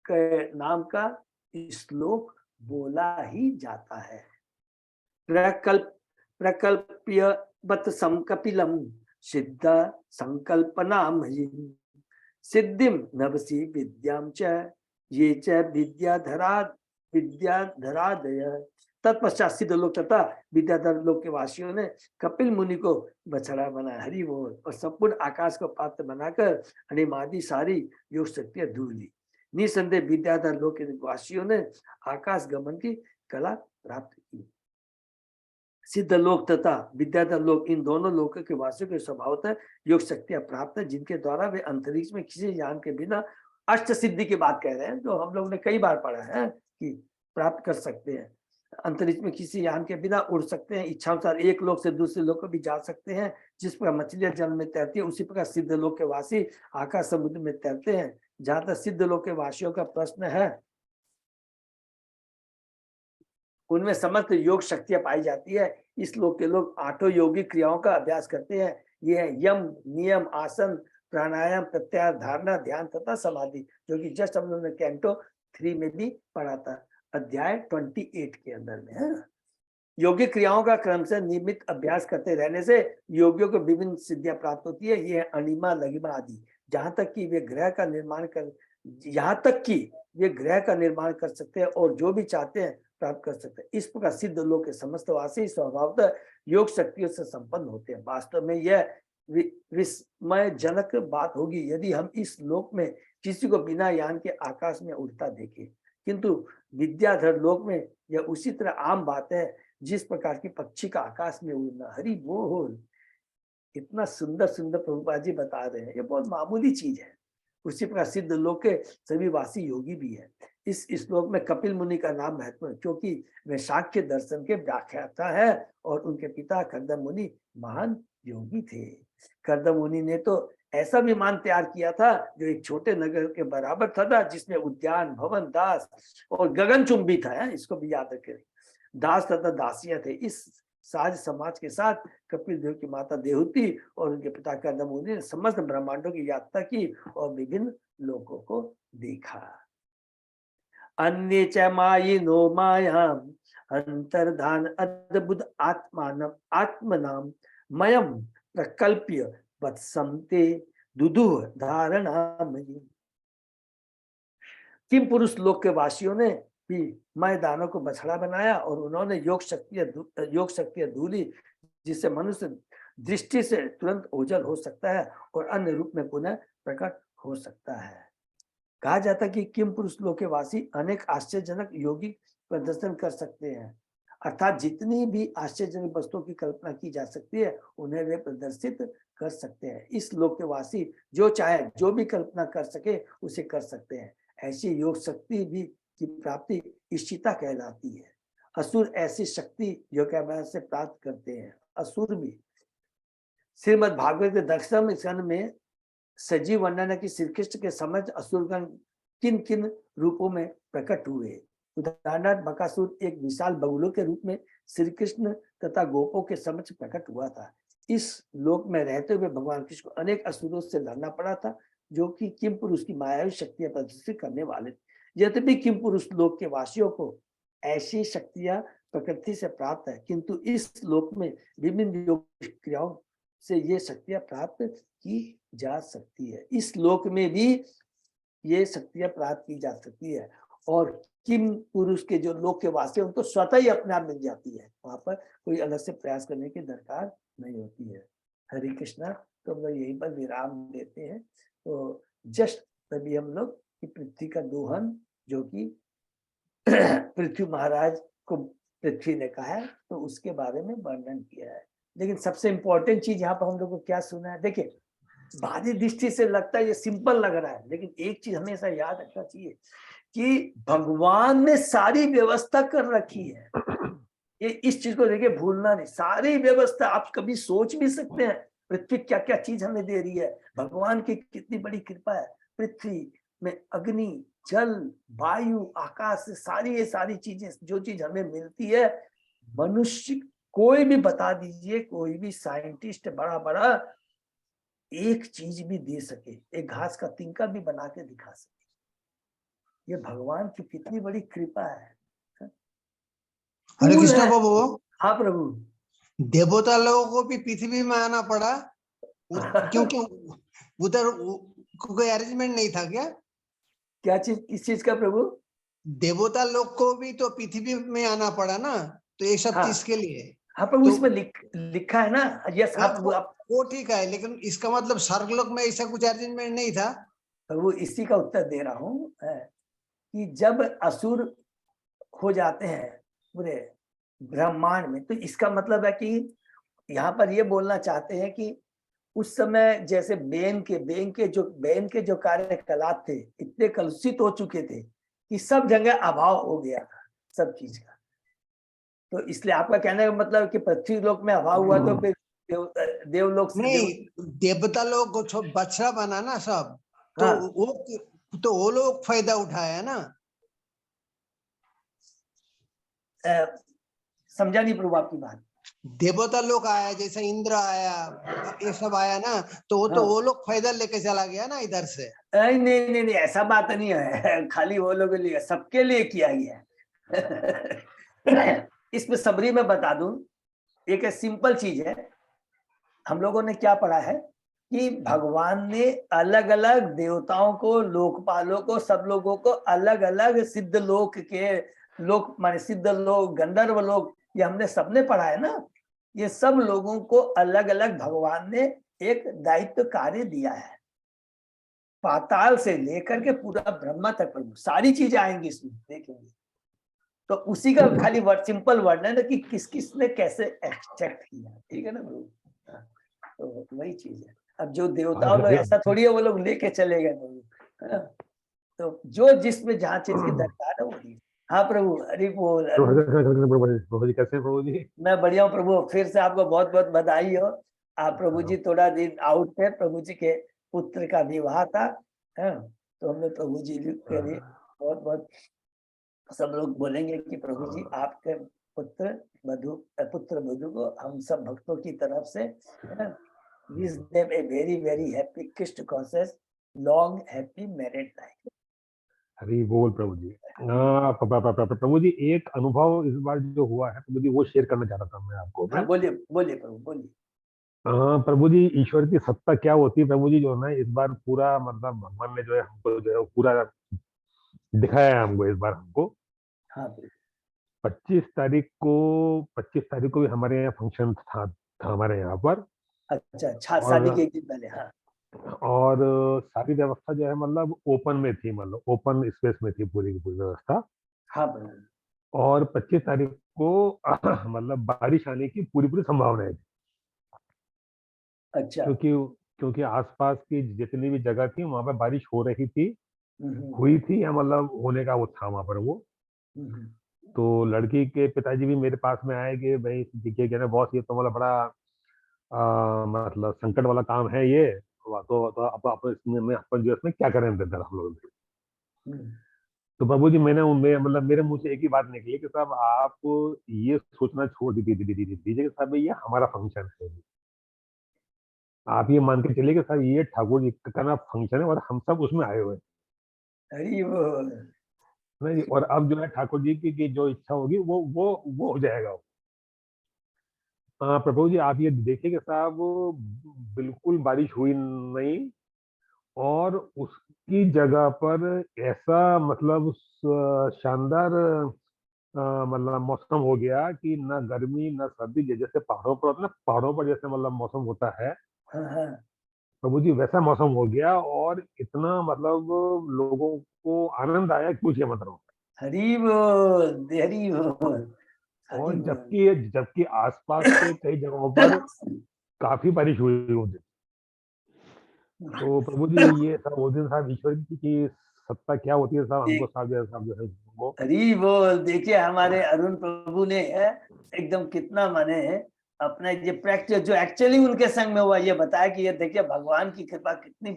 के नाम का श्लोक बोला ही जाता है। प्रकल्प्य बत संकपिलम सिद्ध संकल्पनाम सिद्धिम नवसी विद्याम च ये च विद्याधरादय। तत्पश्चात सिद्ध लोक तथा विद्याधर लोक के वासियों ने कपिल मुनि को बछड़ा बनाया। हरि बोल। और संपूर्ण आकाश को पात्र बनाकर अनिमादि सारी योग शक्तियां ढूंढ ली। निसंदेह विद्याधर लोक के वासियों ने आकाश गमन की कला प्राप्त की। सिद्ध लोक तथा विद्याधर लोक इन दोनों लोकों के वासियों के स्वभावतः योग शक्तियां प्राप्त है जिनके द्वारा वे अंतरिक्ष में किसी यान के बिना अष्ट सिद्धि की बात कह रहे हैं, जो हम लोग ने कई बार पढ़ा है कि प्राप्त कर सकते हैं। अंतरिक्ष में किसी यान के बिना उड़ सकते हैं, इच्छा अनुसार एक लोक से दूसरे लोक को भी जा सकते हैं। जिस प्रकार मछलियां जल में तैरती है उसी प्रकार सिद्ध लोक के वासी आकाश समुद्र में तैरते हैं। जहां तक सिद्ध लोक के वासियों का प्रश्न है, उनमें समस्त योग शक्तियां पाई जाती है। इस लोक के लोग 8 योगिक क्रियाओं का अभ्यास करते हैं। ये है यम, नियम, आसन, प्राणायाम, प्रत्याहार, धारणा, ध्यान तथा समाधि, जो कि जस्ट हम लोगों ने कैंटो 3 में भी पढ़ा था, अध्याय 28 के अंदर में है। योगिक क्रियाओं का क्रम से नियमित अभ्यास करते रहने से योगियों को विभिन्न सिद्धियां प्राप्त होती है। ये अनिमा, लघिमा आदि, जहां तक कि वे ग्रह का निर्माण कर सकते हैं और जो भी चाहते हैं प्राप्त कर सकते हैं। इस प्रकार सिद्ध लोक के समस्त वासी स्वभावतः योग शक्तियों से संपन्न होते हैं। वास्तव में यह विस्मयजनक बात होगी यदि हम इस लोक में किसी को बिना यान के आकाश में उड़ता देखें, किंतु विद्याधर लोक में यह उसी तरह आम बात है जिस प्रकार की पक्षी का आकाश में उड़ना। हरि बोल। इतना सुंदर सुंदर प्रभुपाद जी बता रहे हैं, ये बहुत मामूली चीज है। उसी प्रकार सिद्ध लोक के सभी वासी योगी भी है। इस श्लोक में कपिल मुनि का नाम महत्वपूर्ण क्योंकि वे शाक्य दर्शन के व्याख्याता है और उनके पिता कर्दम मुनि महान योगी थे। कर्दम मुनि ने तो ऐसा विमान तैयार किया था जो एक छोटे नगर के बराबर था, जिसमें उद्यान, भवन, दास और गगनचुंबी था। इसको भी याद रखें, दास तथा दासियां थे। इस साज समाज के साथ कपिल देव की माता देवहूति और उनके पिता कर्दम मुनि ने समस्त ब्रह्मांडों की यात्रा की और विभिन्न लोगों को देखा। अन्य च मायिनो मायाम अंतर्धान अद्भुत आत्मनाम मयम प्रकल्प्य वत्संते दुदुह धारणामयि। किम पुरुष लोक के वासियों ने भी मैं दानों को बछड़ा बनाया और उन्होंने योग शक्तियां धूली जिससे मनुष्य दृष्टि से तुरंत ओझल हो सकता है और अन्य रूप में पुनः प्रकट हो सकता है। कहा जाता है कि किम पुरुष लोक के वासी अनेक आश्चर्यजनक योगिक प्रदर्शन कर सकते हैं, अर्थात जितनी भी आश्चर्यजनक वस्तुओं की कल्पना की जा सकती है उन्हें वे प्रदर्शित कर सकते हैं। इस लोक के वासी जो चाहे जो भी कल्पना कर सके उसे कर सकते हैं। ऐसी योग शक्ति भी की प्राप्ति इष्टिता कहलाती है। असुर ऐसी शक्ति योगाभ्यास से प्राप्त करते हैं। असुर भी श्रीमद् भागवत के दशम स्कंध में सजीव वर्णन है कि श्री कृष्ण के समझ असुरगण किन किन रूपों में प्रकट हुए। उदाहरणार्थ बकासुर एक विशाल बगुलों के रूप में श्री कृष्ण तथा गोपों के समक्ष प्रकट हुआ था। इस लोक में रहते हुए भगवान कृष्ण को अनेक असुरों से लड़ना पड़ा था जो कि किम पुरुष की मायावी शक्तियां प्रदर्शित करने वाले थे। यद्यपि किम पुरुष लोक के वासियों को ऐसी शक्तियां प्रकृति से प्राप्त है, किंतु इस लोक में विभिन्न योग क्रियाओं से ये शक्तियां प्राप्त की जा सकती है। इस लोक में भी ये शक्तियां प्राप्त की जा सकती है। और किम पुरुष के जो लोक के वासी हैं, उनको स्वतः ही अपने आप मिल जाती है, वहां पर कोई अलग से प्रयास करने की दरकार नहीं होती है। हरे कृष्णा। तो हम लोग यहीं पर विराम देते हैं। तो जस्ट तभी हम लोग कि पृथ्वी का दोहन, जो कि पृथ्वी महाराज को पृथ्वी ने कहा है, तो उसके बारे में वर्णन किया है। लेकिन सबसे इंपॉर्टेंट चीज यहाँ पर हम लोग को क्या सुना है, देखिए बाहरी दृष्टि से लगता है ये सिंपल लग रहा है, लेकिन एक चीज हमेशा याद रखना चाहिए कि भगवान ने सारी व्यवस्था कर रखी है। ये इस चीज को देखिए भूलना नहीं, सारी व्यवस्था आप कभी सोच भी सकते हैं पृथ्वी क्या क्या चीज हमें दे रही है, भगवान की कितनी बड़ी कृपा है। पृथ्वी में अग्नि, जल, वायु, आकाश से सारी ये सारी चीजें, जो चीज हमें मिलती है, मनुष्य कोई भी बता दीजिए, कोई भी साइंटिस्ट बड़ा बड़ा एक चीज भी दे सके, एक घास का तिनका भी बना के दिखा सके। ये भगवान की कितनी बड़ी कृपा है। हरे फूल कृष्णा है। प्रभु, हाँ प्रभु। देवता लोगों को भी पृथ्वी में आना पड़ा क्योंकि उधर कोई अरेंजमेंट नहीं था क्या? क्या चीज, किस चीज का प्रभु? देवता लोग को भी तो पृथ्वी में आना पड़ा ना, तो ये सब हाँ। चीज के लिए। हाँ प्रभु, तो इसमें लिखा है ना। यस हाँ प्रभु, आप वो ठीक है, लेकिन इसका मतलब स्वर्गलोक में ऐसा कुछ अरेंजमेंट नहीं था। प्रभु इसी का उत्तर दे रहा हूँ कि जब असुर हो जाते हैं पूरे ब्रह्मांड में, तो इसका मतलब है कि यहाँ पर ये बोलना चाहते हैं कि उस समय जैसे बेन के जो कार्यकलाप थे, इतने कलुषित हो चुके थे कि सब जगह अभाव हो गया था सब चीज का। तो इसलिए आपका कहने का मतलब कि पृथ्वी लोक में अभाव हुआ, तो फिर देवलोक से नहीं, देवता लोग को बछड़ा बना ना सब, तो हाँ। वो लोग फायदा उठाया ना। समझा नहीं प्रभु आपकी बात। देवता लोग आया, जैसे इंद्र आया, ये सब आया ना, तो हाँ। वो लोग फायदा लेके चला गया ना इधर से। नहीं नहीं नहीं, ऐसा बात नहीं है, खाली वो लोगों के लिए, सबके लिए किया गया है। इसमें समरी में बता दूं, एक सिंपल चीज है। हम लोगों ने क्या पढ़ा है कि भगवान ने अलग अलग देवताओं को, लोकपालों को, सब लोगों को अलग अलग सिद्ध लोक के लोक, माने सिद्ध लोक, गंधर्व लोक, ये हमने सबने पढ़ा है ना। ये सब लोगों को अलग अलग भगवान ने एक दायित्व कार्य दिया है। पाताल से लेकर के पूरा ब्रह्मा तक प्रभु सारी चीजें आएंगी इसमें, देखेंगे। तो उसी का खाली सिंपल वर्णन है कि किस किस ने कैसे एक्सट्रैक्ट किया, ठीक है ना प्रभु। तो वही चीज है। अब जो देवता लोग ऐसा थोड़ी है वो लोग लेके चले गए प्रभु, है ना। तो जो जिसमें जहाँ चीज की दरकार है वो दी। हाँ प्रभु, हरि बोल। प्रभु जी कैसे हैं प्रभु जी? मैं बढ़िया हूँ प्रभु, फिर से आपको बहुत बहुत बधाई हो। आप प्रभु जी थोड़ा दिन आउट थे, प्रभु जी के पुत्र का विवाह था, है। तो हमने प्रभु जी के लिए बहुत बहुत, सब लोग बोलेंगे कि प्रभु जी आपके पुत्र वधु को हम सब भक्तों की तरफ से wish them a very very happy Krishna conscious long happy married life. Hari बोल प्रभु जी। प्रभु जी एक अनुभव इस बार जो हुआ है प्रभु जी, वो शेयर करना चाहता था मैं आपको। हाँ बोलिए बोलिए प्रभु बोलिए। प्रभु जी, ईश्वर की सत्ता क्या होती है प्रभु जी, जो है इस बार पूरा मतलब भगवान ने जो है हमको जो है पूरा दिखाया है हमको इस बार हमको। हाँ 25 तारीख को भी हमारे यहाँ फंक्शन था हमारे यहाँ पर। अच्छा, शादी के एक दिन पहले। हाँ। और सारी व्यवस्था जो है मतलब ओपन में थी, मतलब ओपन स्पेस में थी पूरी की पूरी व्यवस्था। हाँ प्रभु। और 25 तारीख को मतलब बारिश आने की पूरी पूरी संभावना थी, अच्छा। क्योंकि आसपास की जितनी भी जगह थी वहां पर बारिश हो रही थी, हम्म, हुई थी, या मतलब होने का वो था वहां पर वो। हम्म, तो लड़की के पिताजी भी मेरे पास में आए कि भाई देखिए कहना बॉस, ये तो मतलब बड़ा मतलब संकट वाला काम है ये, तो अब इसमें अपन जो इसमें क्या करें अंदर हम लोग। हम्म। तो बाबू जी मैंने उनमें मतलब मेरे मुंह से एक ही बात निकली कि साहब आप ये सोचना छोड़ दीजिए कि साहब ये हमारा फंक्शन है। आप ये मान के चलिए कि साहब ये ठाकुर जी का फंक्शन है और हम सब उसमें आए हुए हैं। हरि बोल। नहीं, और अब जो है ठाकुर जी की जो इच्छा होगी वो हो जाएगा। प्रभु जी आप ये देखिए कि साहब बिल्कुल बारिश हुई नहीं, और उसकी जगह पर ऐसा मतलब शानदार मतलब मौसम हो गया कि ना गर्मी ना सर्दी, जैसे पहाड़ों पर होता है ना, पहाड़ों पर जैसे मतलब मौसम होता है, हाँ हाँ प्रभु जी वैसा मौसम हो गया। और इतना मतलब लोगों को आनंद आया कि पूछिए मत रहो। हरी बोल हरी बोल और हरी बोल। जबकि जबकि आसपास के कई जगहों पर काफी बारिश हुई उस दिन। तो प्रभु जी ये सब उस दिन साहब ईश्वर की सत्ता क्या होती है साहब, हमको साहब जो है वो हरी बोल। देखिए हमारे अरुण प्रभु ने एकदम कितना माने अपना ये प्रैक्टिस जो एक्चुअली उनके संग में हुआ ये बताया कि ये देखिए भगवान की कृपा कितनी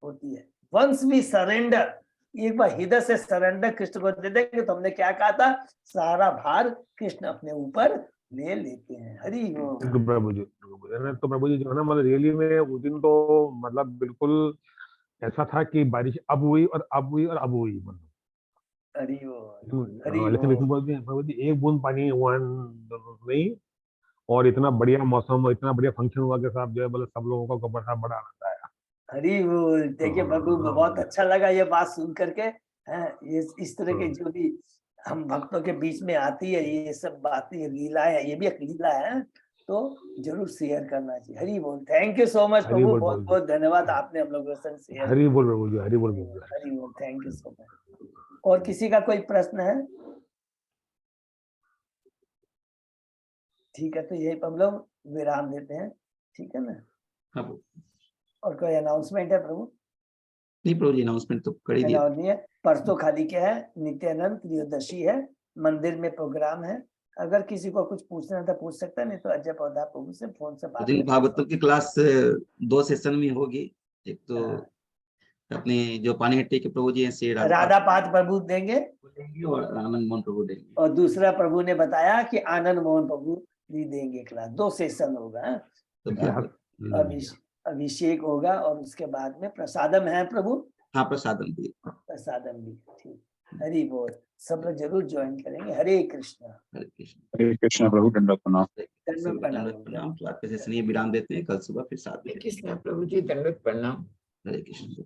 होती है। वंस वी सरेंडर, एक बार हृदय से सरेंडर कृष्ण को दे देंगे, तो हमने क्या कहा था, सारा भार कृष्ण अपने ऊपर ले लेते हैं। हरी बोल। प्रभु जी तो प्रभु जी जो है ना मतलब रियली में उस दिन तो मतलब बिल्कुल ऐसा था कि बारिश अब हुई और अब हुई और अब हुई मतलब हरी बोल हरी लेकिन बोल। प्रभु जी एक बूंद पानी हुआ नहीं। और इतना बढ़िया मौसम और इतना बढ़िया फंक्शन हुआ के साथ जो है मतलब सब लोगों को बड़ा बड़ा आनंद आया। हरी बोल। देखिए प्रभु हाँ, बहुत अच्छा लगा ये बात सुन करके। ये इस तरह के हाँ। जो भी हम भक्तों के बीच में आती है ये सब बातें, लीला है, ये भी एक लीला है, तो जरूर शेयर करना चाहिए। हरी बोल। Thank you so much Hari प्रभु, बोल बहुत प्रभु जी, बहुत धन्यवाद, आपने हम लोगों के संग शेयर हरि किया। बोल प्रभु जी, हरि बोल प्रभु जी। हरी बोल। Thank you so much. और किसी का कोई प्रश्न है? ठीक है, तो यही पर हम लोग विराम देते हैं, ठीक है ना? हाँ प्रभु। और कोई अनाउंसमेंट है प्रभु? नहीं प्रभु जी, अनाउंसमेंट तो कर ही दिया। नहीं है। परसों खाली क्या है, नित्यानंद त्रयोदशी है, मंदिर में प्रोग्राम है। अगर किसी को कुछ पूछना है तो पूछ सकता है, नहीं तो अजय पौधा प्रभु से फोन से बात दिन कर भागवतम की क्लास 2 सेशन में होगी। एक तो अपने जो पानीहट्टी के प्रभु जी हैं श्री राधा पाद प्रभु देंगे, देंगे और आनंद मोहन प्रभु देंगे। और दूसरा प्रभु ने बताया कि आनंद मोहन प्रभु भी देंगे क्लास। 2 सेशन होगा। तो अभिषेक होगा और उसके बाद में प्रसादम है प्रभु, हाँ प्रसादम भी। प्रसादम भी। ठीक, हरि बोल। सब लोग जरूर ज्वाइन करेंगे। हरे कृष्णा। हरे कृष्ण। हरे कृष्ण प्रभु, दंडवत प्रणाम। दंडवत प्रणाम। तो आज के सेशन ये विराम देते हैं, कल सुबह फिर 7 बजे। कृष्ण प्रभु जी, दंडवत प्रणाम। हरे कृष्ण।